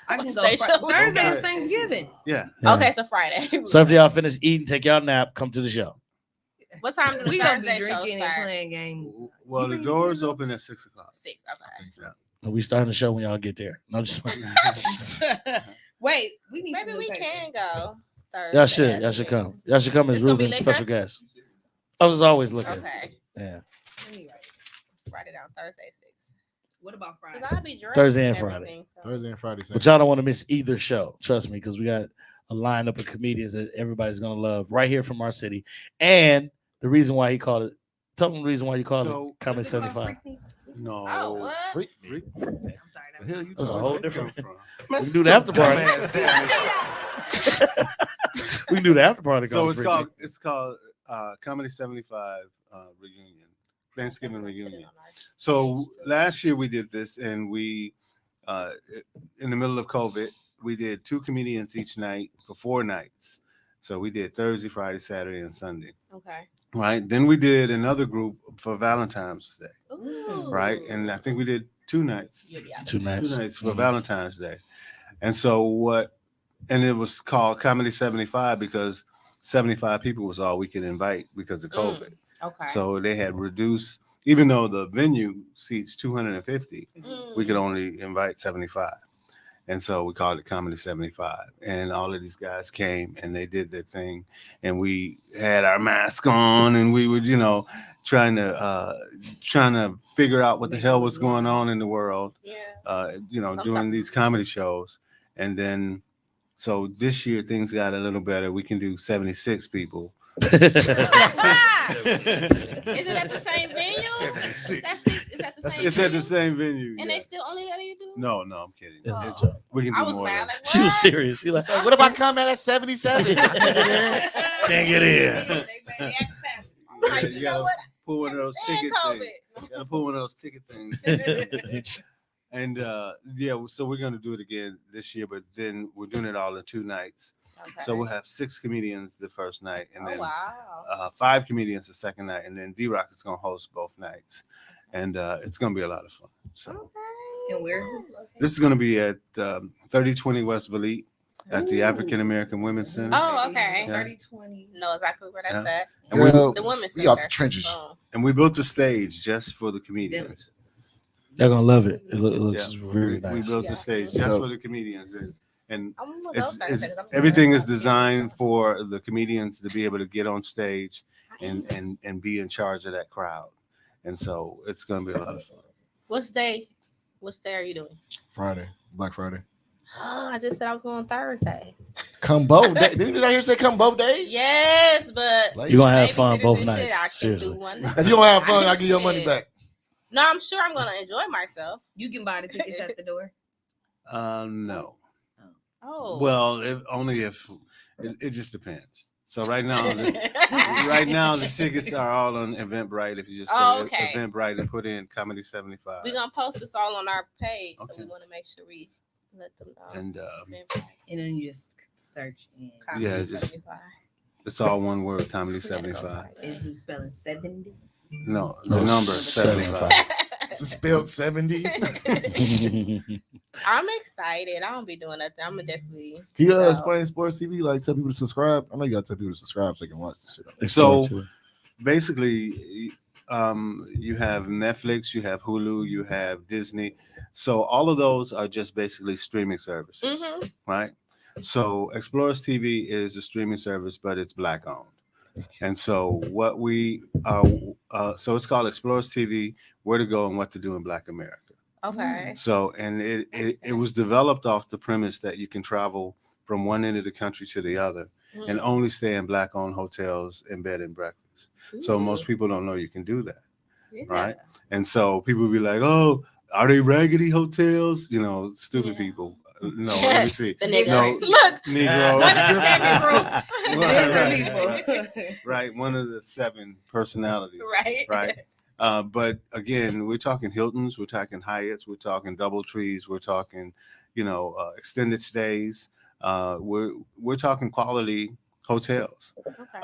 I can go. Stay show. Thursday is Okay. Thanksgiving. Yeah. Yeah. Okay, so Friday. So after y'all finish eating, take y'all nap, come to the show. What time do the We gonna be Thursday show drinking and start? playing games. Well, You the bring doors your open at 6 o'clock. 6. Okay. And we starting the show when y'all get there. No, just Wait, we need. Maybe some we new can papers. go. Thursday y'all should. at Y'all should 6. come. Y'all should come as It's gonna be Ruben, liquor? special guest. I was always looking. Okay. Yeah. Let me write it. Write it down. Thursday 6. What about Friday? Because I'll be drinking Thursday and Friday. everything, so. Thursday and Friday. But y'all don't want to miss either show. Trust me, because we got a lineup of comedians that everybody's gonna love right here from our city. And the reason why he called it, tell them the reason why you called So- it Comedy What's it called? 75. Freak No. Oh, what? Freak. Freak. I'm sorry. The hell you That's a talking whole about? different. Come from? We can do the after party. We can do the after party. So it's Freak. called Comedy 75 reunion, Thanksgiving reunion. So last year we did this, and we in the middle of COVID, we did 2 comedians each night for 4 nights. So we did Thursday, Friday, Saturday, and Sunday. Okay. Right. Then we did another group for Valentine's Day. Ooh. Right. And I think we did 2 nights. You'll be out. 2 nights. 2 nights for Mhm. Valentine's Day. And so and it was called Comedy 75 because 75 people was all we could invite because of COVID. Okay. So they had reduced, even though the venue seats 250, we could only invite 75. And so we called it Comedy 75. And all of these guys came and they did their thing. And we had our mask on and we were, trying to figure out what the hell was going on in the world, Yeah. doing these comedy shows. And then, so this year things got a little better. We can do 76 people. Is it at the same venue? 76. That's it. Is that the same It's at the venue? same venue. And yeah. they still only let you do? No, I'm kidding. It's- Oh. We can do I was more. mad. than- Like, She was what? serious. She like, What if I come at 77? can't get in. Like, You you know gotta what? pull one of those Stand ticket COVID. things. You gotta pull one of those ticket things. And so we're gonna do it again this year, but then we're doing it all in 2 nights. Okay. So we'll have 6 comedians the first night, and Oh, then wow. 5 comedians the second night, and then D-Rock is gonna host both nights, and it's gonna be a lot of fun. So Okay. And where's this located? this is gonna be at 3020 West Valete at the African American Women's Center, Oh, okay. Yeah. 3020. Know exactly where that's at. and we Girl, The women's we off center. the trenches. Oh. and we built a stage just for the comedians. They're gonna love it. It looks Yeah. very We nice. built Yeah. a stage just for the comedians, and I'm gonna go it's Thursday 'cause I'm everything is doing designed for the comedians to be able to get on stage and be in charge of that crowd, and so it's gonna be a lot of fun. What day are you doing? Friday, Black Friday. Oh, I just said I was going Thursday. Come both days. Didn't I hear say come both days? Yes, but Like, You're gonna have fun babysitters both and shit, nights. I can Seriously. do one. if you don't have fun, I'll give you your money Shit. back. No, I'm sure I'm gonna enjoy myself. You can buy the tickets at the door. No, Oh, well, only if it just depends. So right now, the tickets are all on Eventbrite. If you just Oh, go to okay. Eventbrite and put in Comedy 75, we're gonna post this all on our page, so Okay. we want to make sure we let them know. and Eventbrite, And then you just search in. Comedy Yeah, just- 75. it's all one word, Comedy We gotta go 75. find Is who spelling 70? No, the No, number 75. It's spelled 70. it. I'm excited. I don't be doing nothing. I'm gonna definitely. Can you go. explain sports TV? Like tell people to subscribe. I know you gotta tell people to subscribe so they can watch this shit. So basically, you have Netflix, you have Hulu, you have Disney. So all of those are just basically streaming services, Mhm. right? So Explorers TV is a streaming service, but it's Black owned. And so so it's called Explorers TV: Where to Go and What to Do in Black America. Okay. So, and it was developed off the premise that you can travel from one end of the country to the other and only stay in Black-owned hotels and bed and breakfast. So most people don't know you can do that, right? And so people be like, "Oh, are they raggedy hotels?" You know, stupid people. No, let me see. The niggas. No, Look, Negro. one of the 7 groups. Different people. Right, one of the 7 personalities. Right. Right. But again, we're talking Hiltons, we're talking Hyatts, we're talking DoubleTrees, we're talking, extended stays. We're talking quality hotels. Okay.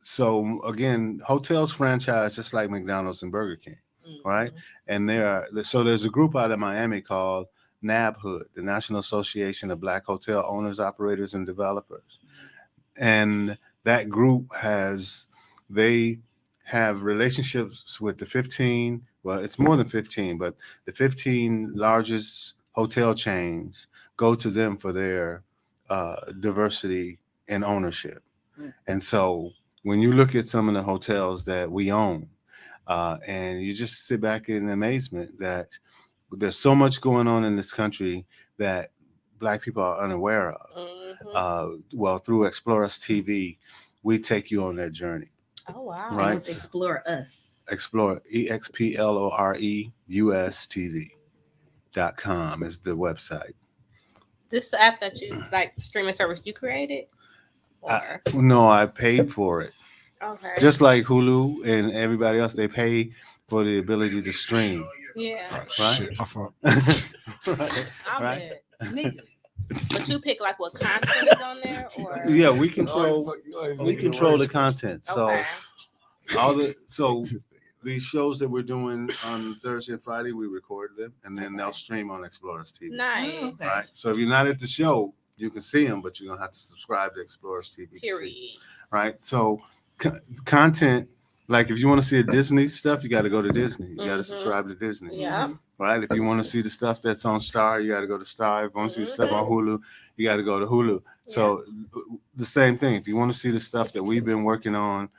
So again, hotels franchise just like McDonald's and Burger King, right? And there's a group out of Miami called NABHOOD, the National Association of Black Hotel Owners, Operators, and Developers. And that group they have relationships with the 15, well, it's more than 15, but the 15 largest hotel chains go to them for their diversity in ownership. And so when you look at some of the hotels that we own, and you just sit back in amazement that there's so much going on in this country that Black people are unaware of. Well, through Explore Us TV, we take you on that journey. Oh, wow. Right. Let's explore us. Explore, EXPLORE.com is the website. This the app that you like streaming service you created? Or No, I paid for it. okay. Just like Hulu and everybody else, they pay for the ability to stream. Yeah. Right? Shit, my fault. Right. I'm Right. dead. But you pick like what content is on there, or Yeah, we control the content. So okay. These shows that we're doing on Thursday and Friday, we record them and then they'll stream on Explorers TV. Nice. Oh, okay. Right. So if you're not at the show, you can see them, but you're gonna have to subscribe to Explorers TV. Period. Right. So content, like if you want to see a Disney stuff, you got to go to Disney. You got to subscribe to Disney. Yeah. Right. If you want to see the stuff that's on Star, you got to go to Star. If you want to see the stuff on Hulu, you got to go to Hulu. So the same thing. If you want to see the stuff that we've been working on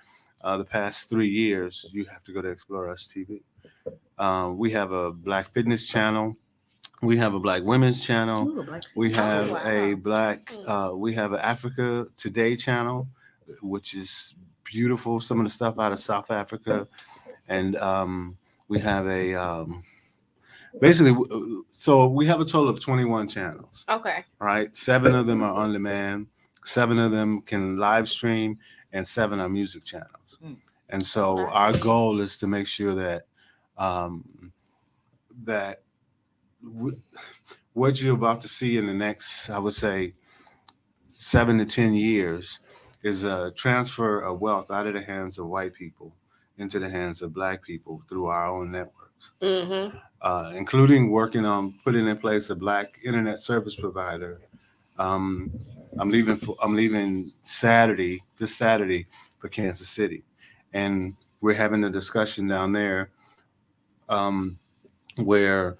the past 3 years, you have to go to Explore Us TV. We have a Black fitness channel. We have a Black women's channel. Ooh, We have wow. we have an Africa Today channel, which is beautiful. Some of the stuff out of South Africa. And we have so we have a total of 21 channels. Okay. Right. 7 of them are on demand. 7 of them can live stream, and 7 are music channels. And so our goal is to make sure that what you're about to see in the next, I would say, 7 to 10 years is a transfer of wealth out of the hands of white people into the hands of Black people through our own networks, including working on putting in place a Black internet service provider. I'm leaving this Saturday for Kansas City, and we're having a discussion down there where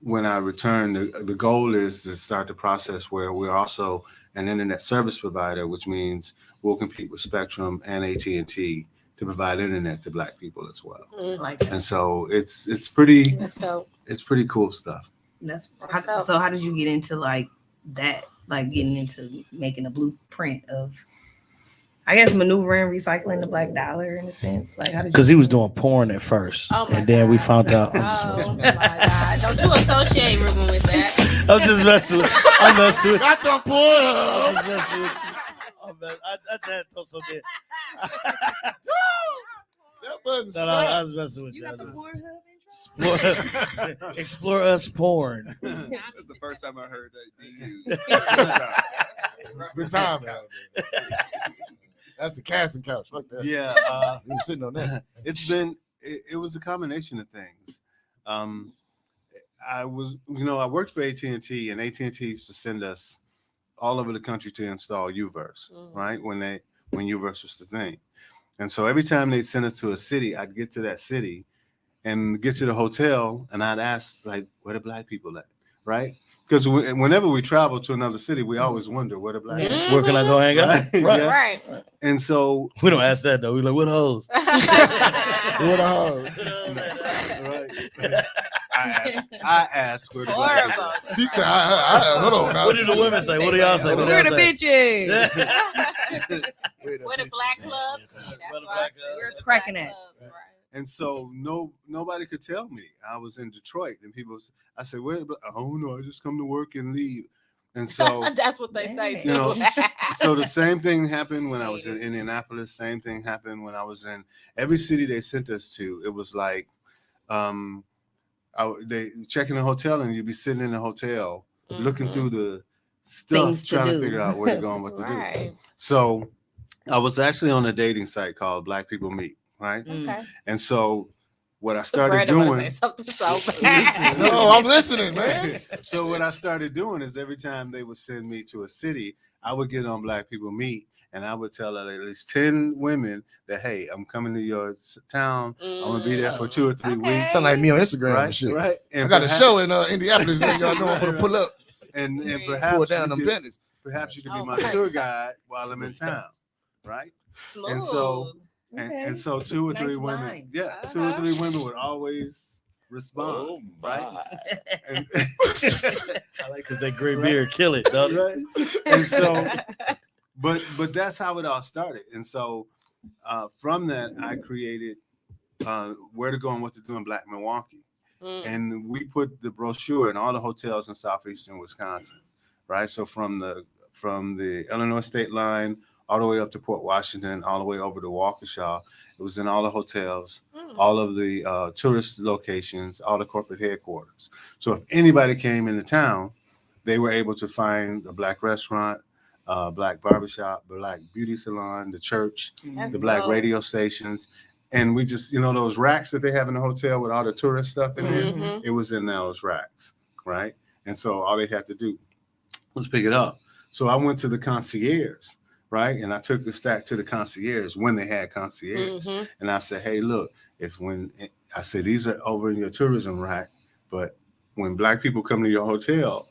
when I return, the goal is to start the process where we're also an internet service provider, which means we'll compete with Spectrum and AT&T to provide internet to Black people as well. And so it's pretty cool stuff. So how did you get into like that, like getting into making a blueprint of, I guess, maneuvering, recycling the Black dollar in a sense? Like, how did you? Because he was doing porn at first, and then we found out. Oh my God! Don't you associate Ruben with that? I'm just messing with. I'm messing with. Got the porn. I'm just messing with you. I just had to throw something in. That button No, I was messing with you. You got the Pornhub intro? Explore us porn. That's the first time I heard that. The time. That's the casting couch. Fuck that. Yeah, You were sitting on that. it was a combination of things. I worked for AT&T, and AT&T used to send us all over the country to install Uverse, right? When Uverse was the thing. And so every time they'd send us to a city, I'd get to that city and get to the hotel, and I'd ask, like, where the Black people at? right? Because whenever we travel to another city, we always wonder where the black people Where can I go hang out? Right. Right. Yeah. Right. And so We don't ask that though. We like, what hoes? What a hoes. right. I ask where the black people Horrible. He said, hold on now. What do the women say? What do y'all say? What do Where y'all the say? bitches? Where the black clubs? Where That's the why. black clubs? Where's the cracking black at? clubs, right. And so nobody could tell me. I was in Detroit, and I said, "Where?" Oh no, I just come to work and leave. And so That's what they say too. you know, so the same thing happened when I was in Indianapolis. Same thing happened when I was in every city they sent us to. It was like, they check in a hotel, and you'd be sitting in the hotel looking through the stuff, Things to trying to do. figure out where you're going, what to do. Right. So I was actually on a dating site called Black People Meet, right? Okay. And so what I started Brandon wanna doing. say something so bad. No, I'm listening, man. So what I started doing is every time they would send me to a city, I would get on Black People Meet, and I would tell at least 10 women that, hey, I'm coming to your town. I'm gonna be there for 2 or 3 Okay. weeks. Sound like me on Instagram and Right, shit. right. I got a show in Indianapolis. Y'all know I'm gonna pull up, and Right. perhaps pull down you them could- bandits. perhaps you could be Oh, my my. tour guide while I'm in town, right? Smooth. And so Okay. and so 2 or 3 Nice women, line. 2 or 3 women would always respond, right? And, I like because that gray beard kill it, dog. right? And so, but that's how it all started. And so, from that, I created Where to Go and What to Do in Black Milwaukee, and we put the brochure in all the hotels in southeastern Wisconsin, right? So from the Illinois state line all the way up to Port Washington, all the way over to Waukesha. It was in all the hotels, all of the tourist locations, all the corporate headquarters. So if anybody came into town, they were able to find a black restaurant, black barbershop, black beauty salon, the church, That's the black dope. radio stations. And we just, those racks that they have in the hotel with all the tourist stuff in there, Mhm. it was in those racks, right? And so all they had to do was pick it up. So I went to the concierge, right? And I took the stack to the concierge when they had concierge. Mhm. And I said, hey, look, I said, these are over in your tourism rack, but when black people come to your hotel,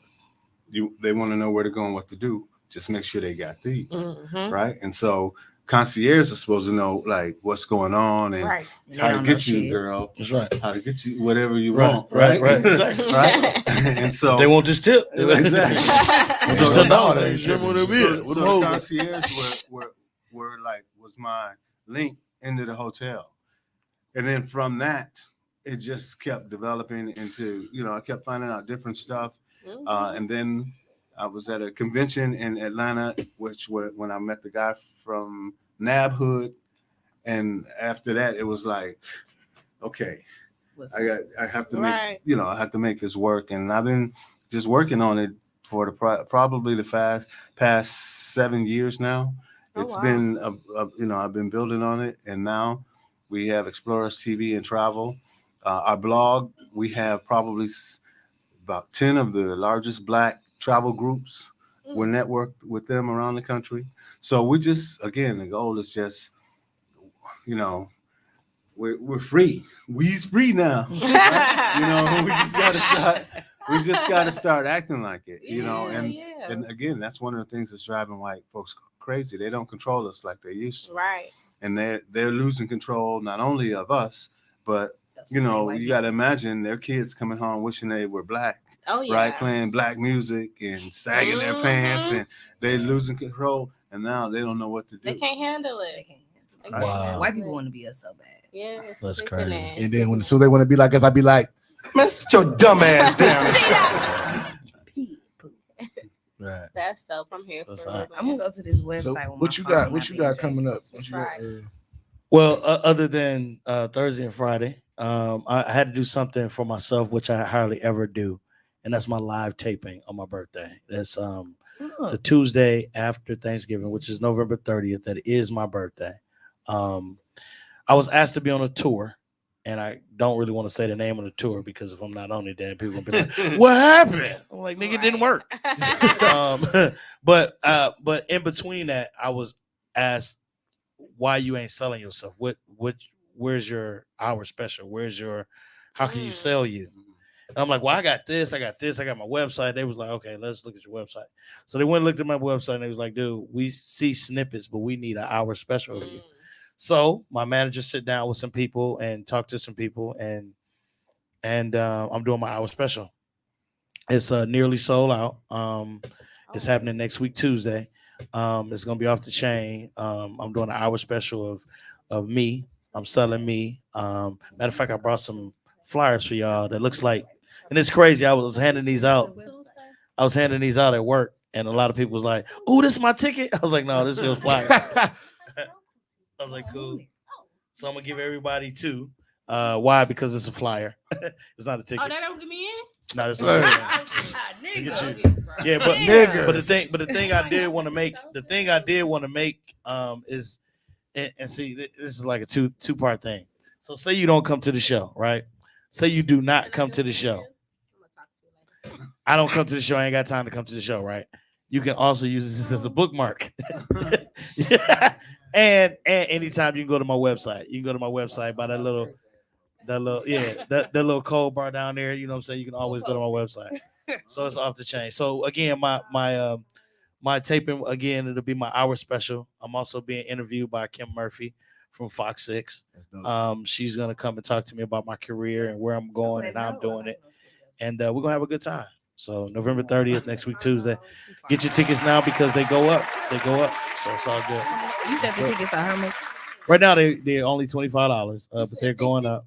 they want to know where to go and what to do. Just make sure they got these, Mhm. right? And so concierge is supposed to know like what's going on and Right. how to don't know get you, shit. girl. That's right. How to get you whatever you Right, want, right, right? right, exactly. Right? And so They want this tip. Exactly. Just So to know nowadays, they what it So is. What the hoes. concierge was my link into the hotel. And then from that, it just kept developing into, I kept finding out different stuff. And then I was at a convention in Atlanta, when I met the guy from NAB Hood. And after that, it was like, okay, I have to make, Right. I have to make this work. And I've been just working on it for probably the past 7 years now. Oh, It's wow. been, I've been building on it. And now we have Explorers TV and Travel. Our blog, we have probably about 10 of the largest Black travel groups. We're networked with them around the country. So we just, again, the goal is just, we're free. We's free now. We just gotta start acting like it, and again, that's one of the things that's driving white folks crazy. They don't control us like they used to. Right. And they're losing control not only of us, but you got to imagine their kids coming home wishing they were black, Oh yeah. right? Playing black music and sagging their pants, and they're losing control. And now they don't know what to do. They can't handle it. They can't Wow. handle White it. people want to be us so bad. Yeah, it's That's sickening. crazy. And then when they want to be like us, I be like, man, sit your dumb ass down. Right. That's dope. I'm here That's for all it. right. I'm gonna go to this website. So with what my you phone got? and What not you be got in coming up? That's right. Well, other than Thursday and Friday, I had to do something for myself, which I hardly ever do, and that's my live taping on my birthday. That's the Tuesday after Thanksgiving, which is November 30th. That is my birthday. I was asked to be on a tour, and I don't really want to say the name of the tour because if I'm not on it, then people will be like, "What happened?" I'm like, "Nigga, it didn't work." But in between that, I was asked, "Why you ain't selling yourself? Where's your hour special? How can you sell you?" And I'm like, well, I got this, I got my website. They was like, okay, let's look at your website. So they went and looked at my website and they was like, dude, we see snippets, but we need an hour special of you. So my manager sit down with some people and talk to some people, and I'm doing my hour special. It's nearly sold out. It's happening next week, Tuesday. It's gonna be off the chain. I'm doing an hour special of me. I'm selling me. Matter of fact, I brought some flyers for y'all that looks like, and it's crazy. I was handing these out. At work, and a lot of people was like, "Oh, this is my ticket." I was like, "No, this is your flyer." I was like, "Cool." So I'm gonna give everybody two. Why? Because it's a flyer. It's not a ticket. Oh, that don't get me in. No, it's Right. not. Yeah, but Niggas. but the thing I did want to make, is, and see, this is like a two-part thing. So say you don't come to the show, right? Say you do not come to the show. I don't come to the show. I ain't got time to come to the show, right? You can also use this as a bookmark. And anytime you can go to my website. You can go to my website by that little code bar down there. You know what I'm saying? You can always go to my website. So it's off the chain. So again, my taping, again, it'll be my hour special. I'm also being interviewed by Kim Murphy from Fox 6. She's gonna come and talk to me about my career and where I'm going and how I'm doing it. And we're gonna have a good time. So November 30th, next week, Tuesday. Get your tickets now because they go up. So it's all good. You said the tickets are how much? Right now they're only $25, but they're going up.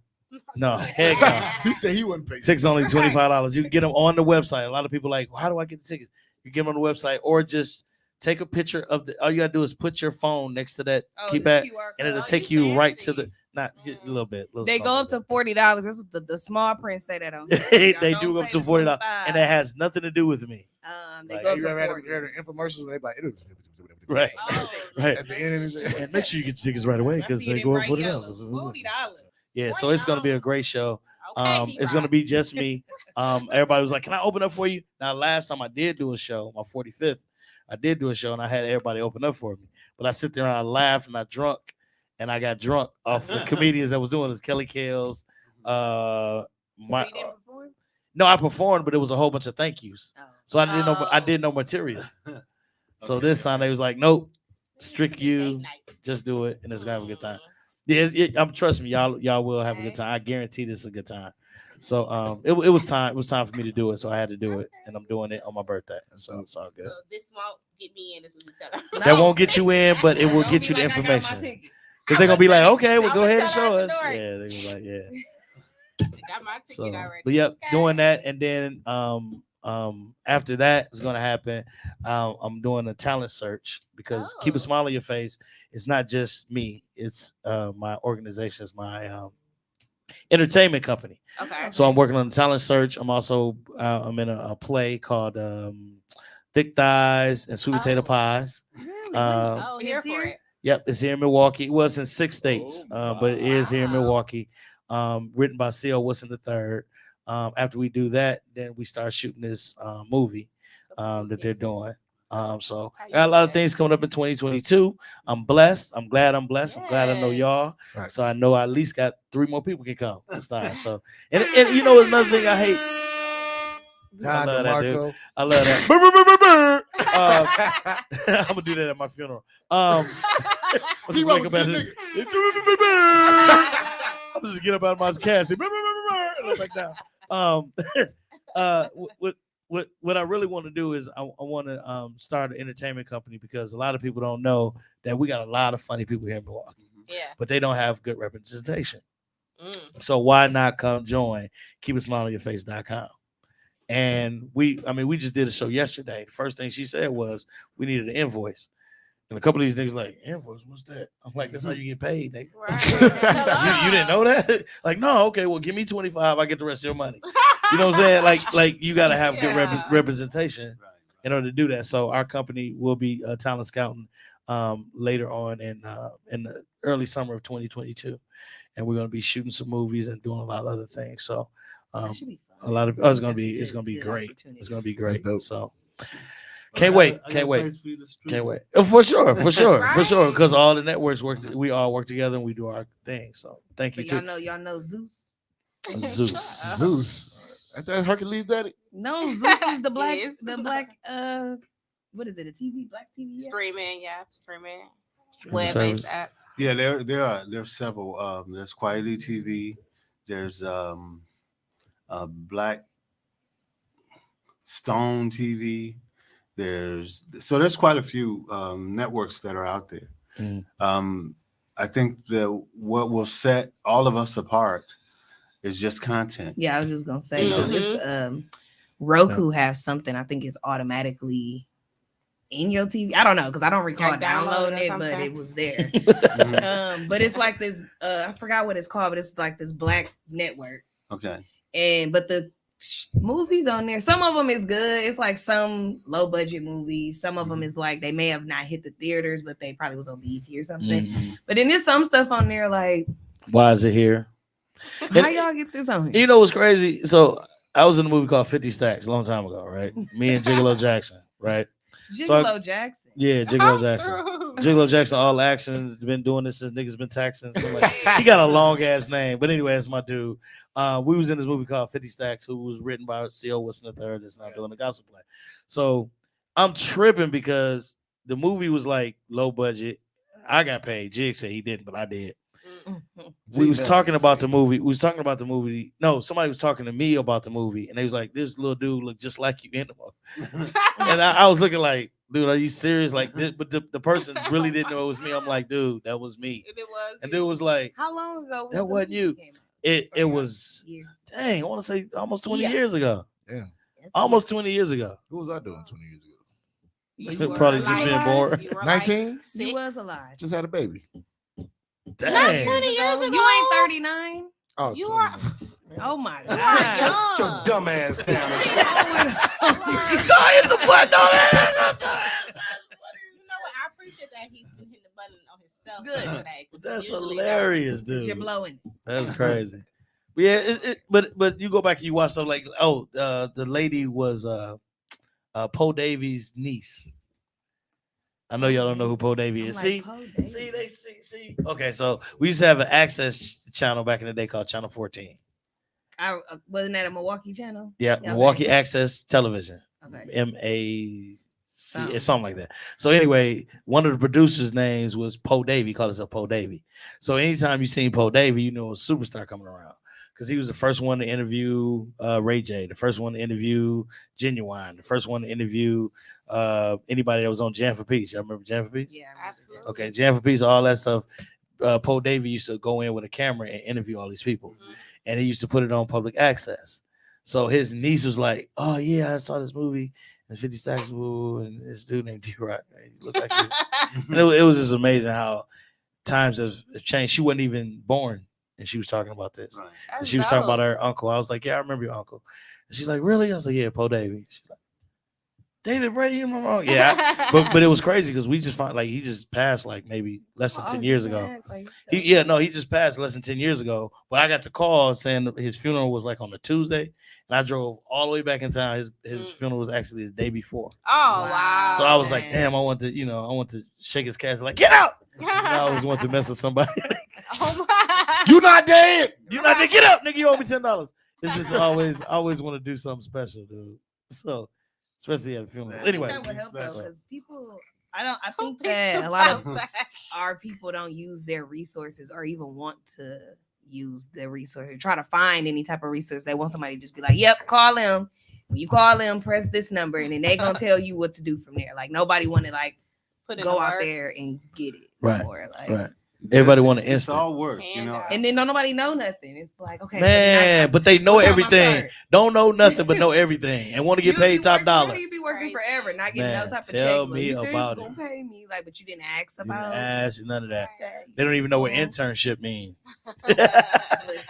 No, heck no. He said he wouldn't pay. Tickets only $25. You can get them on the website. A lot of people are like, well, how do I get the tickets? You get them on the website, or just take a picture of all you gotta do is put your phone next to that keypad, and it'll take you right to the. Not just a little bit. They go up to $40. This is the small print say that on. They do go up to $40, and it has nothing to do with me. They Like, go up You to ever had 40. the infomercials where they like, Right, right. at the end of the And make sure you get your tickets right away because they go up $40. $40. Yeah, so it's gonna be a great show. Okay, It's gonna be just me. Everybody was like, "Can I open up for you?" Now, last time I did do a show, my 45th, I did do a show, and I had everybody open up for me. But I sit there and I laughed and I got drunk off the comedians that was doing this. Kelly Kales, So you didn't perform? no, I performed, but it was a whole bunch of thank yous. Oh. So I did no material. So this time they was like, "Nope, strict you, just do it, and it's gonna have a good time." Yeah, trust me, y'all will have a good time. I guarantee this is a good time. So it was time. It was time for me to do it. So I had to do it, and I'm doing it on my birthday. So it's all good. So this won't get me in. This was set up. That won't get you in, but it will get you the information. Because they're gonna be like, okay, well, go ahead and show us. Yeah, they're gonna be like, yeah. Got my ticket So, already. but yep, Okay. doing that, and then after that is gonna happen. I'm doing a talent search because Keep a Smile on Your Face. It's not just me. It's my organization. It's my entertainment company. Okay. So I'm working on the talent search. I'm also I'm in a play called Thick Thighs and Sweet Potato Pies. Really? Oh, here It's for here? it. Yep, it's here in Milwaukee. It was in 6 states, but it is here in Milwaukee. Written by C.O. Wilson III. After we do that, then we start shooting this movie that they're doing. So I got a lot of things coming up in 2022. I'm blessed. I'm glad I'm blessed. I'm glad I know y'all. So I know I at least got 3 more people can come this time. So and you know another thing I hate. I love that, dude. I love that. I'm gonna do that at my funeral. I'll just wake up at it. I'll just get up out of my casket and look back down. What I really want to do is I want to start an entertainment company because a lot of people don't know that we got a lot of funny people here in Milwaukee, Yeah. but they don't have good representation. Mm. So why not come join keepasmileonyourface.com? And we just did a show yesterday. The first thing she said was we needed an invoice. And a couple of these niggas like, invoice, what's that? I'm like, that's how you get paid, nigga. Right. You didn't know that? Like, no, okay, well, give me 25, I get the rest of your money. You know what I'm saying? Like you got to have good representation in order to do that. So our company will be talent scouting later on in the early summer of 2022. And we're going to be shooting some movies and doing a lot of other things. So That should be fun. a lot of it's going to be great. Opportunity. It's going to be great. dope. So can't wait. Oh, for sure. Because all the networks we all work together and we do our thing. So thank So you too. y'all know Zeus. Zeus. Ain't that Hercules Daddy? No, Zeus is the black, Yes. what is it? A TV, black TV? Yeah. Streaming, streaming. Streaming Web-based service. app. Yeah, there are several. There's Quietly TV. There's Black Stone TV. There's quite a few networks that are out there. Mm. I think what will set all of us apart is just content. Yeah, I was just gonna say Mhm. this. Roku has something I think is automatically in your TV. I don't know because I don't recall Like download downloading or it, but something? it was there. Mhm. But it's like this. I forgot what it's called, but it's like this black network. Okay. But the movies on there, some of them is good. It's like some low budget movies. Some of them is like they may have not hit the theaters, but they probably was on BET or something. Mhm. But then there's some stuff on there like, Why is it here? how y'all get this on here? You know what's crazy? So I was in a movie called 50 Stacks a long time ago, right? Me and Gigolo Jackson, right? Gigolo Jackson. Yeah, Gigolo Jackson. Gigolo Jackson, all actions, been doing this since niggas been taxing. So like, he got a long ass name. But anyway, that's my dude. We was in this movie called 50 Stacks, who was written by C.O. Wilson III that's now doing the gospel play. So I'm tripping because the movie was like low budget. I got paid. Jig said he didn't, but I did. We was talking about the movie. No, somebody was talking to me about the movie, and they was like, "This little dude look just like you in the movie." And I was looking like, "Dude, are you serious?" Like, this, but the person really didn't know it was me. I'm like, "Dude, that was me." It was. And dude was like, How long ago? That the wasn't movie you. came out? "It was Years. dang. I want to say almost 20 Yeah. years ago. Yeah. Almost 20 years ago. What was I doing 20 years ago? You were Probably just alive. being born. You were 19? Like You was 6. alive. Just had a baby. Dang. 20 years ago. You ain't 39. Oh, You 20. are. Oh my You are god. young. Sit your dumb ass down. You know what? I appreciate that he's been hitting the button on himself Good. today. 'cause That's usually hilarious, You're dude. blowing. That's crazy. But yeah, but you go back and you watch stuff like the lady was Poe Davies' niece. I know y'all don't know who Poe Davies is. See. Okay, so we used to have an access channel back in the day called Channel 14. I wasn't that a Milwaukee channel? Yeah, Okay. Milwaukee Access Television. Okay. MAC, Something. something like that. So anyway, one of the producers' names was Poe Davy. He called himself Poe Davy. So anytime you seen Poe Davy, you know a superstar coming around because he was the first one to interview Ray J, the first one to interview Genuine, the first one to interview anybody that was on Jam for Peace. Y'all remember Jam for Peace? Yeah, Absolutely. Okay, Jam for Peace, all that stuff. Poe Davy used to go in with a camera and interview all these people, and he used to put it on public access. So his niece was like, "Oh yeah, I saw this movie and 50 Stacks, woo, and this dude named D-Rock. He looked like you." And it was just amazing how times have changed. She wasn't even born, and she was talking about this. Right. And she was talking about her uncle. I was like, "Yeah, I remember your uncle." And she's like, "Really?" I was like, "Yeah, Poe Davy." She's like, "David Brady, you remember?" Yeah, but it was crazy because we just found like he just passed like maybe less than 10 years ago. He just passed less than 10 years ago. But I got the call saying his funeral was like on a Tuesday, and I drove all the way back in town. His funeral was actually the day before. Oh wow. So I was like, damn, I want to shake his casket, like, get out. And I always want to mess with somebody. Oh my. You not dead. You not dead. Get up, nigga. You owe me $10. It's just I always want to do something special, dude. So especially at a funeral. Anyway, that would help though, so- because people. I think that a lot of our people don't use their resources or even want to use their resources. Try to find any type of resource. They want somebody to just be like, "Yep, call them." When you call them, press this number, and then they gonna tell you what to do from there. Like nobody want to like Put in go the out work. there and get it. Right, Or, like, right. Everybody want to It's instant. all work, you know. Handout. And then don't nobody know nothing. It's like, okay, Man, but they know what time I everything. start? Don't know nothing, but know everything, and want to get You paid be top working- dollar. You be working Crazy. forever, not getting Man, no type of tell check. me You said you about was it. gonna pay me, like, but you didn't ask You didn't about. ask none of that. that. They don't even know what So, internship means. listen,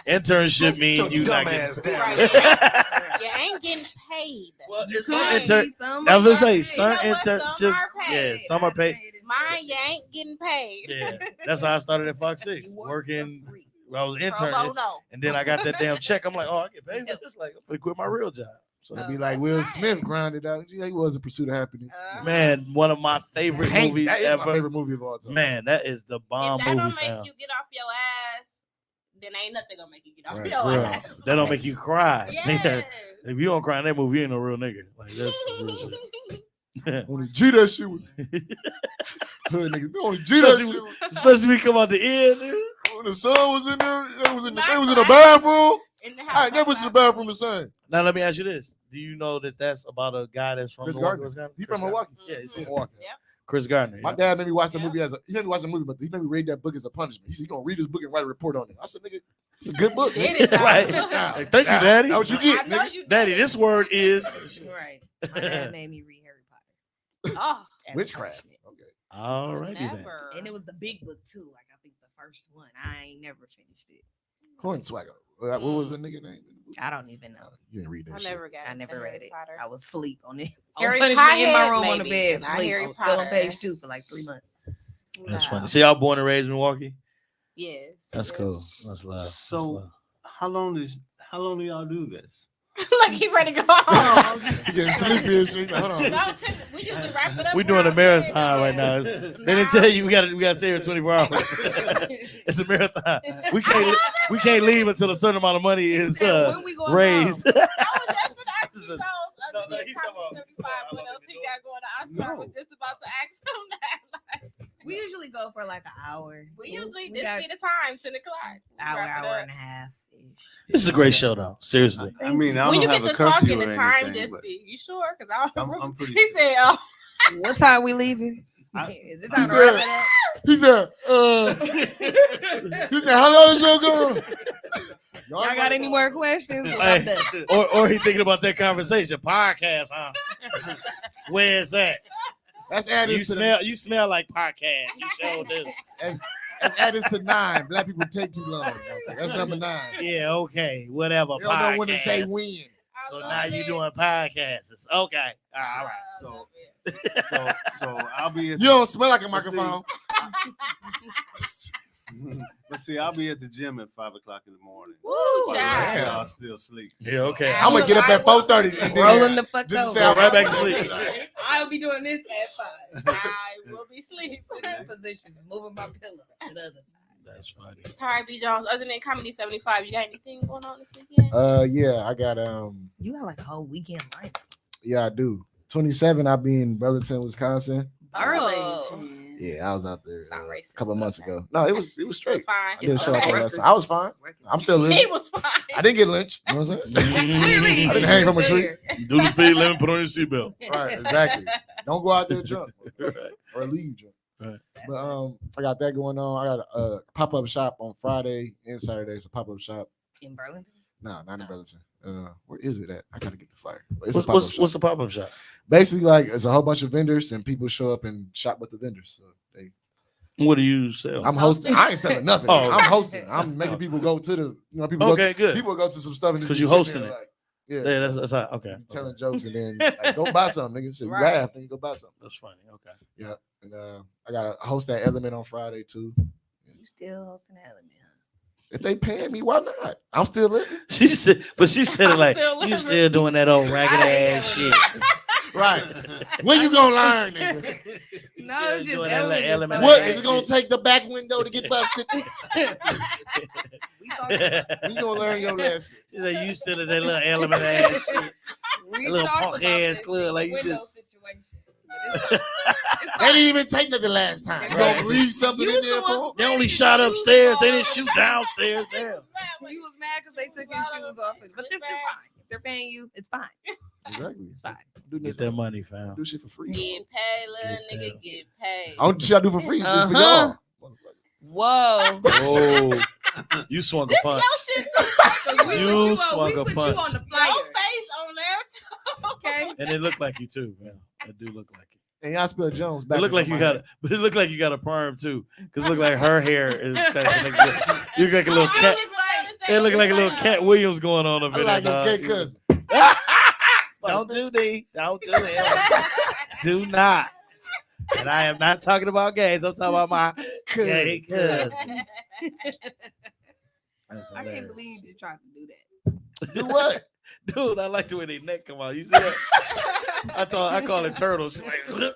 Internship means Sit you your not dumb getting. ass down. Right. You ain't getting paid. Well, it's you some could intern. be some I was are say paid. certain You know what? Some internships. are paid. Yeah, some are paid. Mine, you ain't getting paid. Yeah, that's how I started at Fox 6, You work working. for free. I was Pro interning, bono. and then I got that damn check. I'm like, oh, I get paid for this. Like, I'm gonna quit my real job. So, It'd be like Will Smith grounded out. He was a Pursuit of Happiness. man, one of my favorite Hank, movies that is ever. my favorite movie of all time. Man, that is the bomb If that movie, don't make fam. you get off your ass, then ain't nothing gonna make you get off Right, your bro. ass. That don't make you cry. Yes. If you don't cry in that movie, you ain't no real nigga. Like that's some real shit. Only G that shit was. Hood niggas. Only G that shit was. Especially when we come out the end, dude. When the son was in there, they was in Not the crying. bathroom. In the I house, ain't never I'm seen the not- bathroom the same. Now let me ask you this: do you know that that's about a guy that's from Chris Milwaukee, Gardner. Wisconsin? He Chris from Milwaukee. Gardner. Yeah, he's from Mhm. Milwaukee. Yep. Chris Gardner. My Yeah. dad made me watch the Yeah. movie he made me watch the movie, but he made me read that book as a punishment. He said, "You gonna read this book and write a report on it." I said, "Nigga, it's a good book." Did nigga." it, though. Right. Like, thank you, Daddy. That's what you get, I know nigga. you did. Daddy, this word is Right. My dad made me read Harry Potter. Oh, as a Witchcraft. punishment. Okay. alrighty then. never. And it was the big book too. Like I think the first one. I ain't never finished it. Hornswagger. What was the nigga name? I don't even know. You didn't read that I shit. never got. I into never read Harry it. Potter. I was asleep on it. Harry On punishment in my Potter, room on the maybe, bed. but not Sleep. Harry I was still on Potter. page 2 for like 3 months. That's No. funny. See, y'all born and raised in Milwaukee. Yes. That's yes. cool. That's love. That's So love. how long do y'all do this? Like he ready to go home. He getting sleepy and shit. Hold on. No, we usually wrap it up. We're doing a around marathon 10. right now. They didn't tell you we gotta stay here 24 hours. It's a marathon. We can't leave until a certain amount of money is When we going raised. I was just for the ask you No, other no, than he's Comedy talking about- 75, what else he got going on? I swear I was just about to ask him that. We usually go for like an hour. We usually, we this got be the time, 10 o'clock. hour, Wrap it hour up. and a half ish. This is a great show, though. Seriously. I mean, I When don't you have get a to curfew talking, or the time anything, just but be. You sure? Because I don't I'm remember. pretty. He said, "Oh, What time we leaving? Is it time to wrap it up? He said, he said, how long is your go? Y'all got any more questions? 'Cause Hey, I'm done. or he thinking about that conversation podcast, huh? Where is that? That's added You smell like podcast. You sure do. That's added to 9. Black people take too long. Okay, that's number 9. Yeah, okay, whatever. They don't know when to say podcast. when. I So love now you it. doing podcasts. Okay. All right. I So- love it. So I'll be at You don't smell like a Let's see. microphone. but see, I'll be at the gym at 5 o'clock in the morning. Woo, While child. y'all still sleep. Yeah, okay. I'm gonna get up at 4:30. and then- Rolling the fuck Just over. say I'm right back to outside. sleep. I'll be doing this at 5. I will be sleeping. Positions, moving my pillow to the other side. That's funny. All right, B. Jones. Other than Comedy 75, you got anything going on this weekend? Yeah, I got You got like a whole weekend lineup. yeah, I do. 27, I'll be in Burlington, Wisconsin. Burlington. Yeah, I was out there Sound a racist, couple but months okay. ago. No, it was It straight. was fine. I did a show out Okay. there last time. I was fine. I'm still He living. was fine. I didn't get lynched. You know what I'm saying? Clearly, I didn't hang from a you tree. was Do the speed limit, put on your seatbelt. Right, exactly. Don't go out there drunk Right. or leave drunk. Right. But I got that going on. I got a pop-up shop on Friday and Saturday. It's a pop-up shop. in Burlington. No, not in Burlington. Where is it at? I gotta get the flyer. But it's a pop-up What's shop. what's the pop up shop? Basically, like it's a whole bunch of vendors and people show up and shop with the vendors. So What do you sell? I'm hosting. I ain't selling nothing. Oh. I'm hosting. I'm making people go to the people. Okay, go good. People go to some stuff and just 'Cause be you sitting hosting there it. Like, yeah, Yeah, that's how, okay. telling jokes and then like, go buy something, nigga. So you Right. laugh, then you go buy something. That's funny. Okay. Yeah, and I got to host that Element on Friday too. You still hosting that element? If they paying me, why not? I'm still living. She said it I'm like still you living. still doing that old ragged ass shit. Right. When you gonna learn, nigga? No, Still it's just doing that element. little element What ass is it gonna shit. take the back window to get busted? We talking about, You gonna learn your lesson. She said you still in that little element ass shit. we A little talked punk about ass this club, like you window just- situation. But it's fine. It's They fine. didn't even take nothing last time. You Right. gonna leave something You in there the one for 'em? They only shot upstairs. They didn't shoot downstairs. Damn. He was mad because they took his shoes off. But this is fine. If they're paying you, it's fine. Exactly. It's fine. Do Get that money, fam. Do shit for free. Get paid, little nigga. Get paid. All shit I do for free is just for Uh-huh. y'all. Whoa. Oh, you swung a This punch. your shit. So we You put you swung on, a we put punch. you on the Your flyer. face on there too. Okay. And it looked like you too, man. It do look like you. And y'all spell Jones It back. looked like you got, but it looked like you got a perm too, because it looked like her hair is. You look like a little cat. It looked like a little Cat Williams going on over I like there. his gay cousin. Don't do me. Don't do it. Do not. And I am not talking about gays. I'm talking about my gay cousin. That's I can't hilarious. believe you tried to do that. Do what? Dude, I like the way their neck come out. You see that? I call it turtle. She like,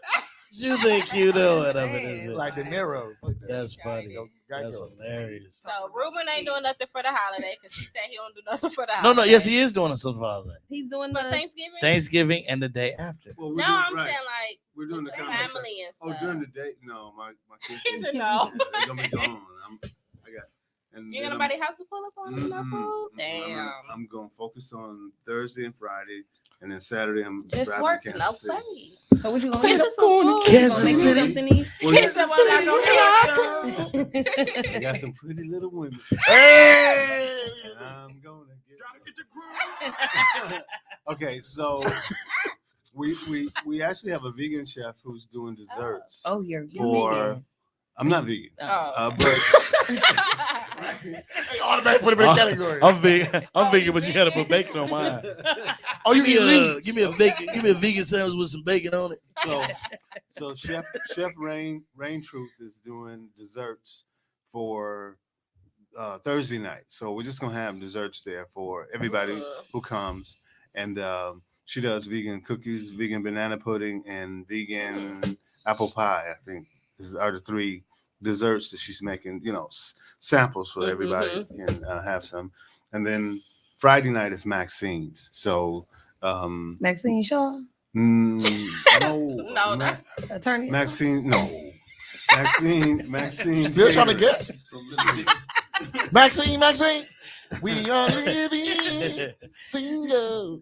you think you doing up in this bitch? Like De Niro. That's funny. Go, That's Geico. hilarious. So Ruben ain't doing nothing for the holiday because he said he don't do nothing for the No, holiday. yes, he is doing something for holiday. He's doing For the Thanksgiving. Thanksgiving and the day after. Well, No, I'm saying like we're doing the with comedy. family and Oh, stuff. during the day? No, my kids. He said no. They're gonna be gone. I got. And You got then nobody house to pull up on no Mm-mm. food? Damn. I'm gonna focus on Thursday and Friday, and then Saturday I'm Just driving work, to no Kansas City. play. So what you gonna Send do? us some food. You Kansas gonna make me City. something to eat? Well, He said, "Well, I'm not gonna have I got some pretty little women. Hey! I'm gonna get. Okay, so we actually have a vegan chef who's doing desserts Oh, you're for. vegan. I'm not vegan, Oh. but Hey, automatic put him in the category. I'm vegan. I'm Oh, vegan, you but you gotta vegan? put bacon on mine. Oh, you eat leaves. Give me a vegan sandwich with some bacon on it. so Chef Rain Truth is doing desserts for Thursday night. So we're just gonna have desserts there for everybody who comes, and she does vegan cookies, vegan banana pudding, and vegan apple pie. I think these are the three desserts that she's making. Samples for everybody and have some. And then Friday night is Maxine's. So Maxine Shaw, no, No, that's attorney. Maxine. No, Maxine. Still trying to Taylor guess. from Liberty. Maxine. We are living single.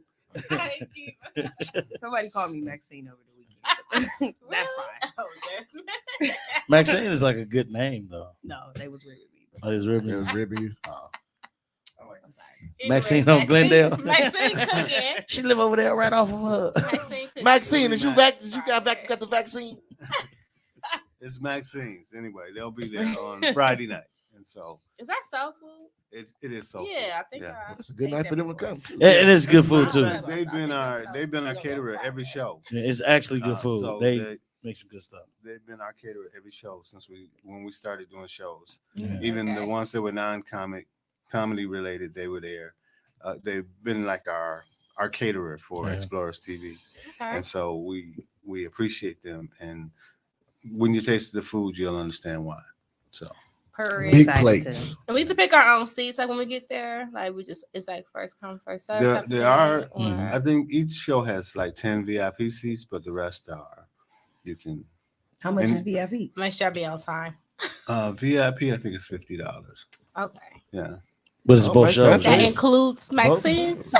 Somebody called me Maxine over the weekend. That's fine. Oh, that's Maxine is like a good name though. No, they was weird with me. Oh, it's It Ruben. was ribbing you. I'm sorry. Maxine on Glendale. Maxine cooking. She live over there right off of her. Maxine cooking. Maxine, is you back? Did you got the vaccine? It's Maxine's. Anyway, they'll be there on Friday night, and so Is that soul food? it is so. Yeah, I think Yeah. It's a good night for them to come. too. It is good food too. They've been our caterer every show. Yeah, it's actually good food. So They make some good stuff. they've been our caterer every show since when we started doing shows. Yeah. Even the Okay. ones that were comedy related, they were there. They've been like our caterer for Yeah. Explorers TV, Okay. and so we appreciate them. And when you taste the food, you'll understand why. So Her Big excited plates. too. And we get to pick our own seats like when we get there. Like it's like first come, first serve. There- type of there thing, are- or- I think each show has like 10 VIP seats, but the rest are you can How much And- is VIP? Make sure I be on time. VIP. I think it's $50. Okay. Yeah. But it's Oh, both make shows. That Yes. includes Maxine's.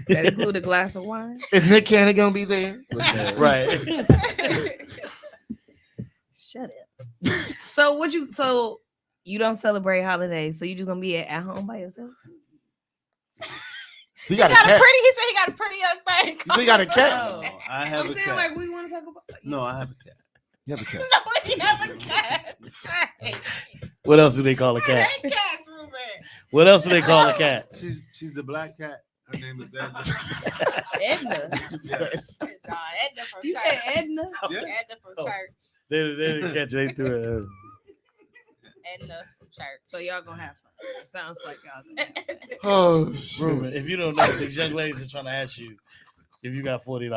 That include a glass of wine? Is Nick Cannon gonna be there? Right. Shut up. So you don't celebrate holidays, so you just gonna be at home by yourself? He He got a got a cat. pretty. He said he got a pretty young thing. You say he got a cat? Oh. No, I have I'm a saying cat. like we want to talk about. No, I have a cat. You have a cat. No, he have a cat. What else do they call a cat? Hey, cats, Ruben. What else do they call a cat? She's a black cat. Her name is Edna. Edna. It's Edna from You church. said Edna? Yeah. Edna from Oh. church. They didn't catch it. They threw it. Edna from church. So y'all gonna have fun. It sounds like y'all gonna have fun. Oh shit. Ruben, if you don't know, these young ladies are trying to ask you if you got $40.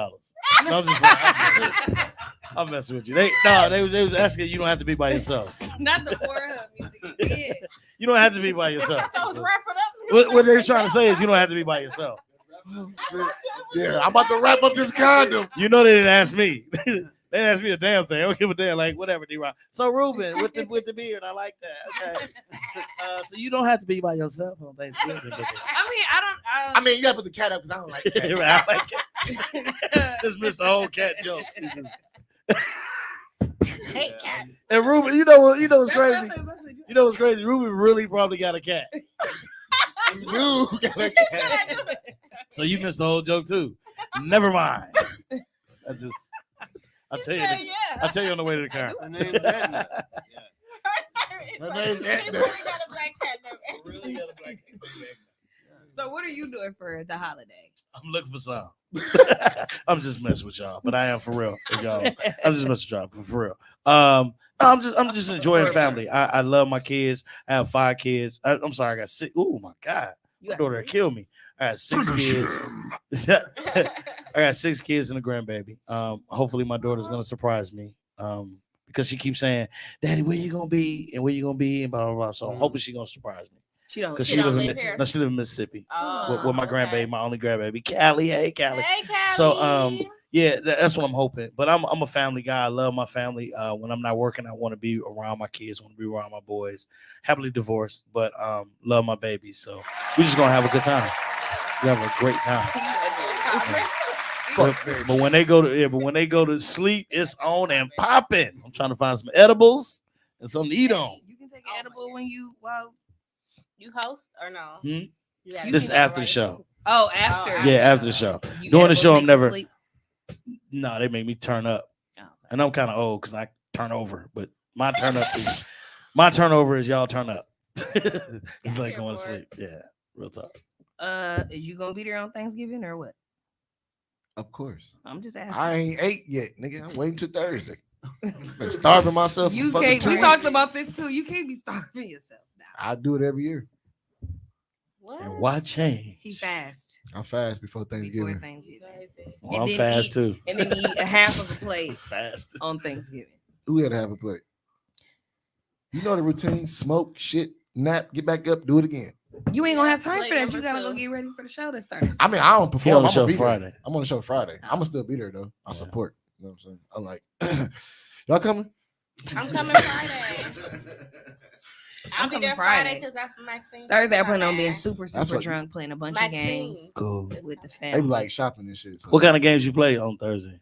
No, I'm just playing. I'm messing with you. They was asking you don't have to be by yourself. Not the Pornhub music. Yeah. You don't have to be by yourself. I was wrapping up. What they're trying to say is you don't have to be by yourself. Oh, shit. Yeah, I'm about to wrap up this condom. You know they didn't ask me. They asked me a damn thing. I don't give a damn. Like whatever, D-Rock. So Ruben with the beard, I like that. Okay. So you don't have to be by yourself on Thanksgiving. I mean, I I mean, you gotta put the cat up because I don't like cats. I like it. Just missed the whole cat joke. Hate cats. And Ruben, you know what's crazy? You know what's crazy? Ruben really probably got a cat. You do got a cat. So you missed the whole joke too. Never mind. I'll tell you. Yeah. I'll tell you on the way to the car. Her name's Edna. Her name's He Edna. really got a black cat name. So what are you doing for the holiday? I'm looking for some. I'm just messing with y'all, but I am for real. Y'all. I'm just messing with y'all for real. No, I'm just enjoying family. I love my kids. I have 5 kids. I'm sorry, I got 6. Oh my God, You my got daughter 6? killed me. I had 6 kids. I got 6 kids and a grandbaby. Hopefully my daughter's gonna surprise me. Because she keeps saying, "Daddy, where you gonna be? And where you gonna be?" And blah blah blah. So I'm hoping she's gonna surprise me. She don't. Because She she don't live live in here? no, she live in Mississippi Oh, with my okay. grandbaby, my only grandbaby, Callie. Hey, Callie. Hey, Callie. So yeah, that's what I'm hoping. But I'm a family guy. I love my family. When I'm not working, I want to be around my kids. Want to be around my boys. Happily divorced, but love my babies. So we just gonna have a good time. We have a great time. But when they go to sleep, it's on and popping. I'm trying to find some edibles and something to eat on. You can take an edible when you You host or no? Hmm? You gotta This is do after the right. show. Oh, after. Yeah, after the show. You During the edibles show, make I'm you never. sleep? No, they make me turn up, Oh, okay. and I'm kind of old because I turn over. But my turnover is y'all turn up. It's like Here going to for sleep. Yeah, real talk. Is you gonna be there on Thanksgiving or what? Of course. I'm just asking. I ain't ate yet, nigga. I'm waiting till Thursday. Been starving myself. For You fucking can't. 2 We weeks. talked about this too. You can't be starving yourself now. I do it every year. What? And why change? He fast I fast before before Thanksgiving. Thanksgiving, Crazy. Well, I'm and then fast eat- too. and then eat a half of a plate Fast. on Thanksgiving. Who had to have a plate? You know the routine: smoke, shit, nap, get back up, do it again. You ain't gonna have time Plate for that. number You gotta go 2. get ready for the show that starts. I mean, I don't He perform. on the I'm show gonna be there. Friday. I'm on the show Friday. I'm gonna still be there though. I support. You know what I'm saying? I'm like, y'all coming? I'm coming Friday. I'll be coming there Friday. Friday because that's when Maxine. Thursday, I plan on Friday. being super That's what- drunk, playing a bunch Maxine. of games Cool. with the They family. be like shopping and shit. So. What kind of games you play on Thursday?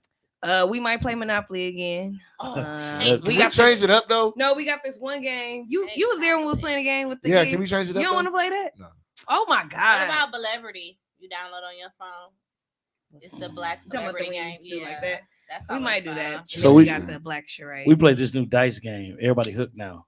We might play Monopoly again. Oh, Can We we got change it up though? No, we got this one game. You was there when we was playing a game with the Yeah, kids. can we change it You up? don't want to though? play that? No. Oh my What god! about Celebrity? You download on your phone. It's the black You talking about the celebrity one you game. do Yeah, like that? That's We always might do fun. that. So So we- we got the black charade. We played this new dice game. Everybody hooked now.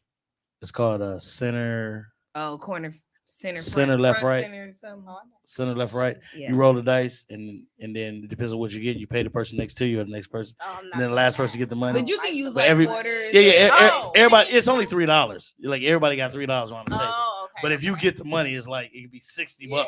It's called center corner center Center, left, right. center, something. center left right. Yeah. You roll the dice and then it depends on what you get. You pay the person next to you or the next person. Oh, I'm not And then the doing last that. person get the money. But you can use But like every- quarters. Yeah. Oh, Everybody. man. It's only $3. Like everybody got $3 on the table. Oh, okay. But if you get the money, it's like it could be $60. Yeah,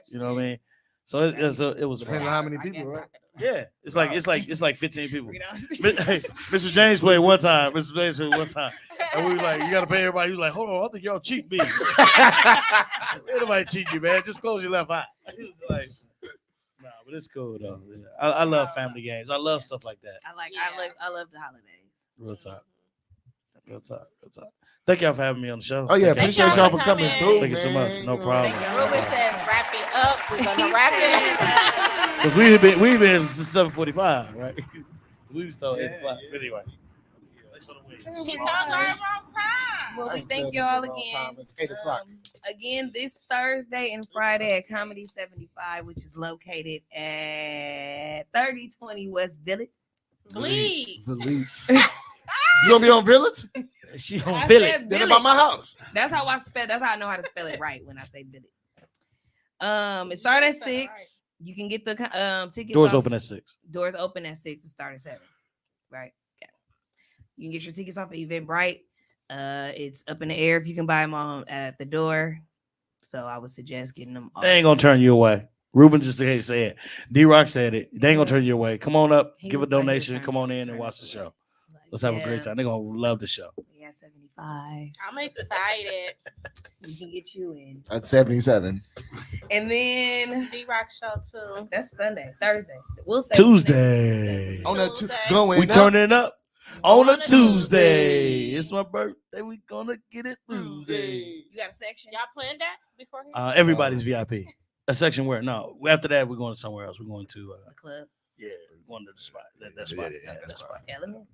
You know what I mean? So it was Depends fun. on how many I people, guess I right? could do that. Yeah, it's like 15 people. $3. Hey, Mr. James played one time. Mr. James played one time. And we was like, you gotta pay everybody. He was like, hold on, I think y'all cheat me. Ain't nobody cheat you, man. Just close your left eye. He was like, nah, but it's cool though. Yeah. I love family games. I love stuff like that. I love the holidays. Real talk. Real talk. Real talk. Thank y'all for having me on the show. Oh yeah, Thank appreciate y'all y'all for for coming coming. through. Thank you so much. man. No You know, problem. Ruben says, "Wrap it up. We're gonna wrap it." Because we've been since 7:45, right? We was told 8 o'clock. But anyway. He told her wrong time. Well, I we ain't thank telling y'all the wrong again. time. It's 8 o'clock. Again, this Thursday and Friday at Comedy 75, which is located at 3020 West Village. Bleed. Village. You gonna be on Village? She I on Billy. said Then Village. about my house. That's how I spell. That's how I know how to spell it right when I say Village. It starts at 6. Right. You can get the tickets. Doors off- open at 6. Doors open at 6 and start at 7. Right. Okay. You can get your tickets off of Eventbrite. It's up in the air if you can buy them on at the door. So I would suggest getting them. They ain't gonna turn you away. Ruben just say it. D-Rock said it. They ain't gonna turn you away. Come on up, He give a looked like he was donation, trying come to on in and turn watch us the show. away. Let's have a great time. They're gonna love the show. We got 75. I'm excited. We can get you in. At 77. And then D-Rock show too. that's Sunday, Thursday. We'll say Tuesday. On that Tuesday. glowing We up. turning up on a On a Tuesday. Tuesday. It's my birthday. We gonna get it Tuesday. You got a section? Y'all planned that before? Everybody's VIP. A section where after that we're going somewhere else. We're going to The club. we're going to the spot. That spot. Yeah, Yeah, that spot. Element.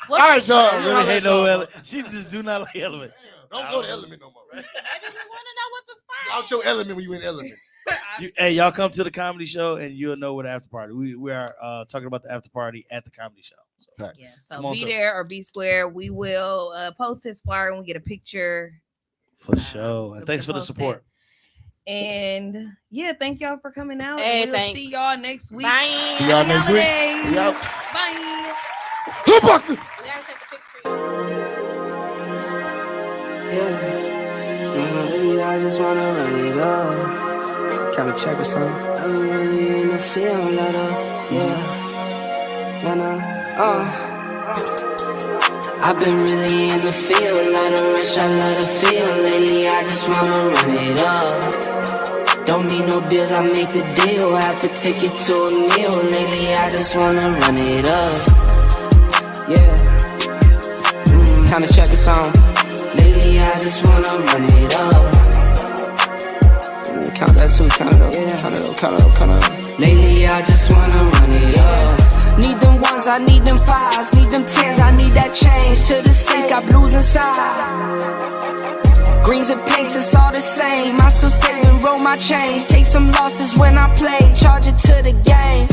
All right, y'all. I really hate no element. She just do not like element. Don't go to Element no more. Maybe we want to know what the spot Out your Element when you in Element. Y'all come to the comedy show and you'll know what after party. We are talking about the after party at the comedy show. So, Yeah. Facts. So Come on be through. there or be square. We will post his flyer and we get a picture. for sure. So And thanks for the post it. support. And yeah, thank y'all for coming out. Hey, And we'll thanks. see y'all next week. Bye. See y'all next week. Holidays. We out. Bye. Hopkins. We gotta take a picture. Yeah. Lately, I just wanna run it up. Can we check or something? I don't really the field, love the, yeah. I've been really in the field, love the rush, I love the feel. Lately, I just wanna run it up. Don't need no deals, I make the deal. Have to take it to a meal. Lately, I just wanna run it up. Yeah. Time to check the song. Lately, I just wanna run it up. Count that too, count it up, yeah. Count it up, count it up, count it up. Lately, I just wanna run it up. Need them ones, I need them fives, need them tens, I need that change. To the sink, got blues inside. Greens and pinks, it's all the same. I still save and roll my change. Take some losses when I play, charge it to the game.